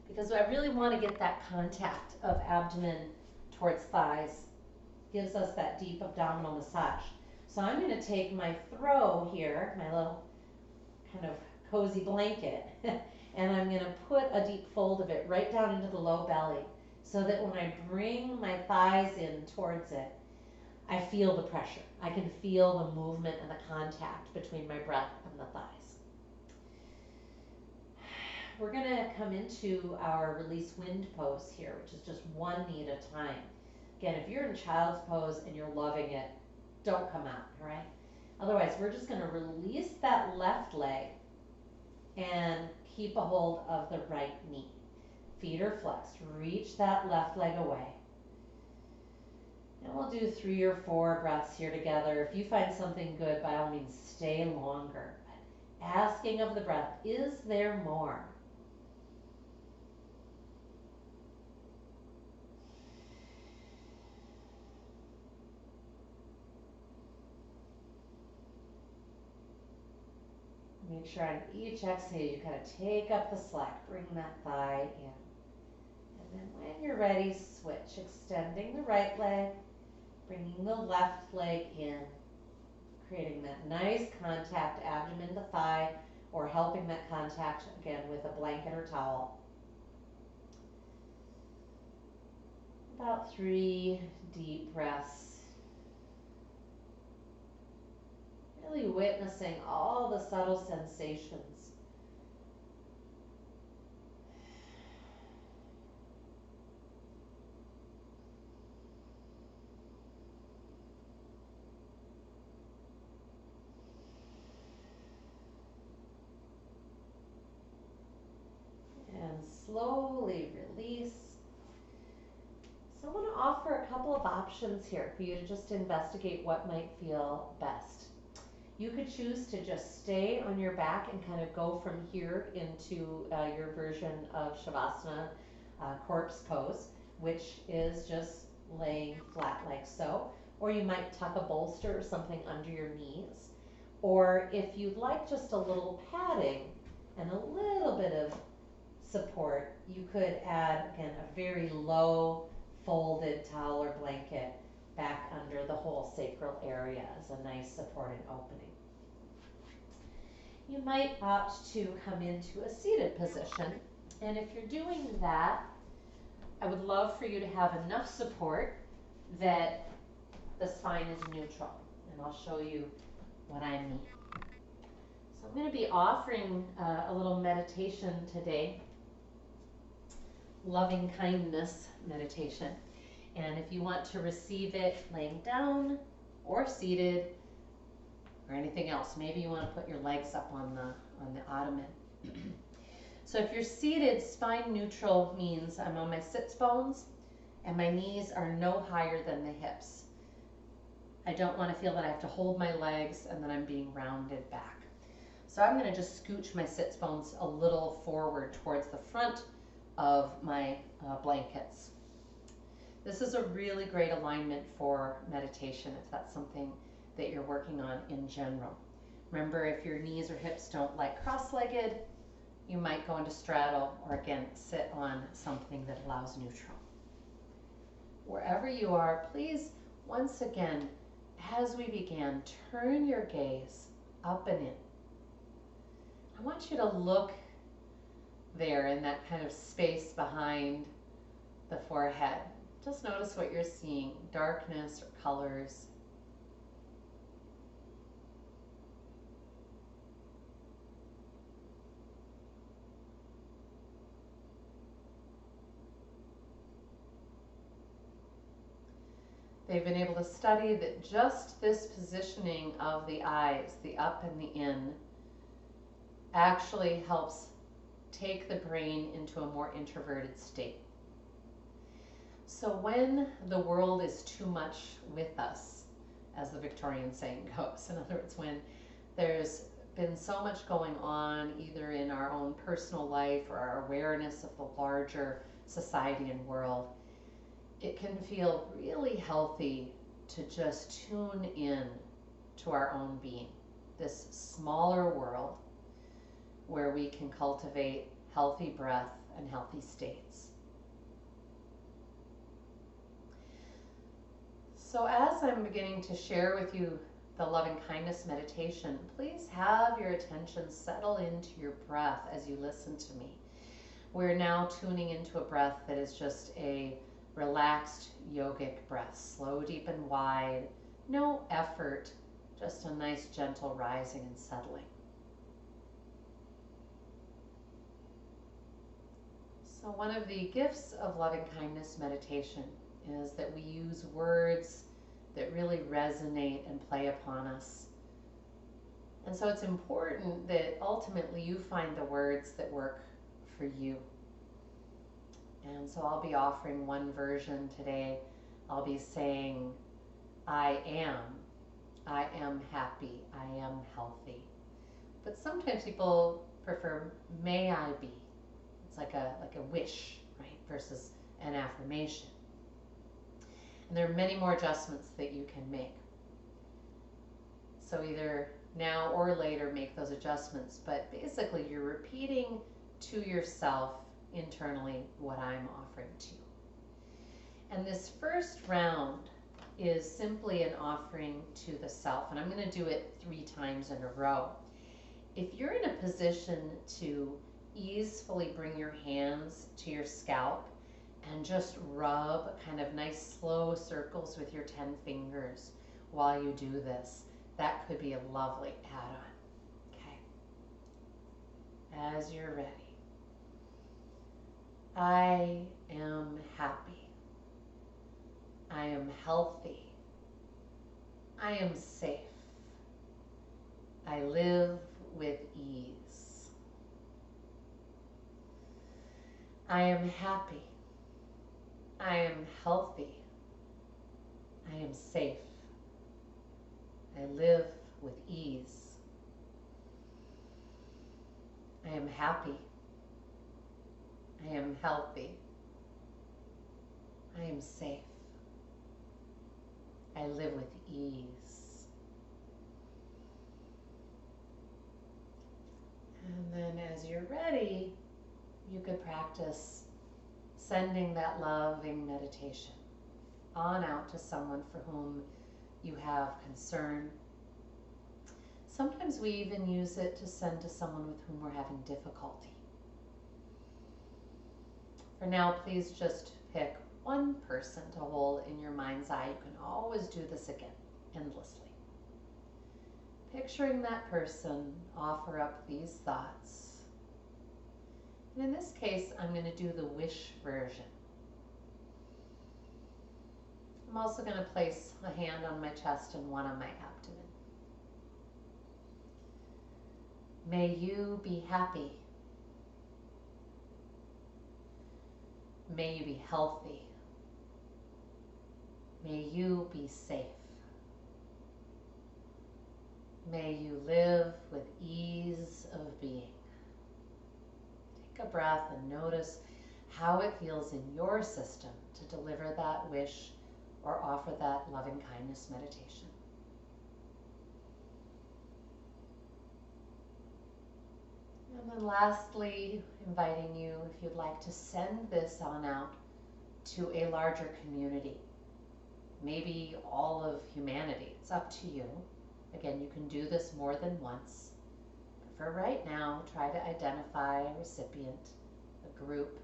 Speaker 1: because I really want to get that contact of abdomen towards thighs, gives us that deep abdominal massage. So I'm going to take my throw here, my little kind of cozy blanket, and I'm going to put a deep fold of it right down into the low belly so that when I bring my thighs in towards it, I feel the pressure. I can feel the movement and the contact between my breath and the thighs. We're going to come into our release wind pose here, which is just one knee at a time. Again, if you're in child's pose and you're loving it, don't come out, all right? Otherwise, we're just going to release that left leg and keep a hold of the right knee. Feet are flexed. Reach that left leg away. And we'll do 3 or 4 breaths here together. If you find something good, by all means, stay longer. But asking of the breath, is there more? Make sure on each exhale you kind of take up the slack, bring that thigh in. And then when you're ready, switch, extending the right leg, bringing the left leg in, creating that nice contact, abdomen to thigh, or helping that contact again with a blanket or towel. About 3 deep breaths. Really witnessing all the subtle sensations. And slowly release. So I want to offer a couple of options here for you to just investigate what might feel best. You could choose to just stay on your back and kind of go from here into your version of Shavasana, corpse pose, which is just laying flat like so. Or you might tuck a bolster or something under your knees. Or if you'd like just a little padding and a little bit of support, you could add, again, a very low folded towel or blanket back under the whole sacral area as a nice supporting opening. You might opt to come into a seated position, and if you're doing that, I would love for you to have enough support that the spine is neutral, and I'll show you what I mean. So I'm going to be offering a little meditation today, loving kindness meditation. And if you want to receive it laying down or seated or anything else, maybe you want to put your legs up on the ottoman. So if you're seated, spine neutral means I'm on my sits bones and my knees are no higher than the hips. I don't want to feel that I have to hold my legs and that I'm being rounded back. So I'm going to just scooch my sits bones a little forward towards the front of my blankets. This is a really great alignment for meditation if that's something that you're working on in general. Remember, if your knees or hips don't like cross-legged, you might go into straddle or again sit on something that allows neutral. Wherever you are, please once again, as we began, turn your gaze up and in. I want you to look there in that kind of space behind the forehead. Just notice what you're seeing, darkness or colors. They've been able to study that just this positioning of the eyes, the up and the in, actually helps take the brain into a more introverted state. So when the world is too much with us, as the Victorian saying goes, in other words, when there's been so much going on either in our own personal life or our awareness of the larger society and world, it can feel really healthy to just tune in to our own being, this smaller world where we can cultivate healthy breath and healthy states. So as I'm beginning to share with you the loving kindness meditation, please have your attention settle into your breath as you listen to me. We're now tuning into a breath that is just a relaxed yogic breath, slow, deep, and wide, no effort, just a nice gentle rising and settling. So one of the gifts of loving kindness meditation is that we use words that really resonate and play upon us. And so it's important that ultimately you find the words that work for you. And so I'll be offering one version today. I'll be saying, I am happy, I am healthy. But sometimes people prefer, may I be. It's like a wish, right, versus an affirmation. And there are many more adjustments that you can make. So either now or later make those adjustments, but basically you're repeating to yourself internally what I'm offering to you. And this first round is simply an offering to the self, and I'm going to do it 3 times in a row. If you're in a position to easily bring your hands to your scalp and just rub kind of nice slow circles with your 10 fingers while you do this, that could be a lovely add-on. Okay. As you're ready. I am happy. I am healthy. I am safe. I live with ease. I am happy. I am healthy. I am safe. I live with ease. I am happy. I am healthy. I am safe. I live with ease. And then as you're ready, you could practice sending that loving meditation on out to someone for whom you have concern. Sometimes we even use it to send to someone with whom we're having difficulty. For now, please just pick one person to hold in your mind's eye. You can always do this again, endlessly. Picturing that person, offer up these thoughts. And in this case, I'm going to do the wish version. I'm also going to place a hand on my chest and one on my abdomen. May you be happy. May you be healthy. May you be safe. May you live with ease of being. Take a breath and notice how it feels in your system to deliver that wish or offer that loving kindness meditation. And then lastly, inviting you, if you'd like to send this on out to a larger community, maybe all of humanity. It's up to you. Again, you can do this more than once. But for right now, try to identify a recipient, a group.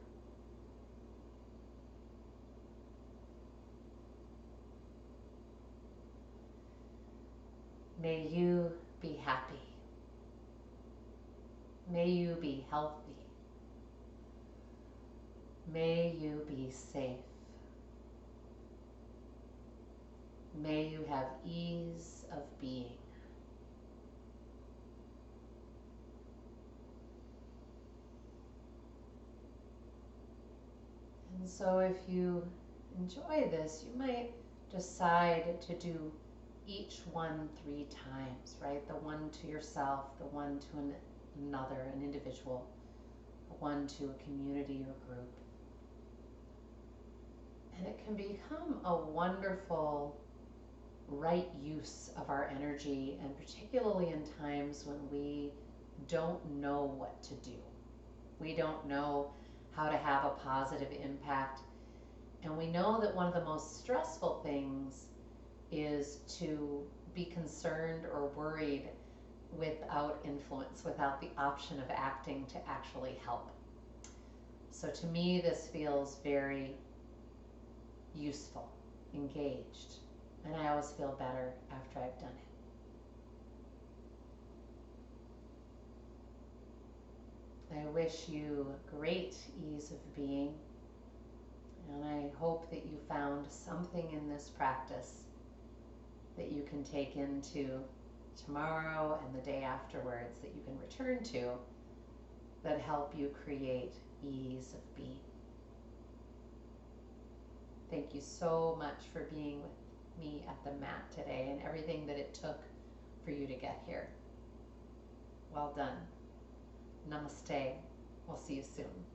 Speaker 1: May you be happy. May you be healthy. May you be safe. May you have ease of being. And so if you enjoy this, you might decide to do each one 3 times, right? The one to yourself, the one to another, an individual, the one to a community or group. And it can become a wonderful right use of our energy, and particularly in times when we don't know what to do. We don't know how to have a positive impact. And we know that one of the most stressful things is to be concerned or worried without influence, without the option of acting to actually help. So to me, this feels very useful, engaged, and I always feel better after I've done it. I wish you great ease of being, and I hope that you found something in this practice that you can take into tomorrow and the day afterwards, that you can return to, that help you create ease of being. Thank you so much for being with me at the mat today and everything that it took for you to get here. Well done. Namaste. We'll see you soon.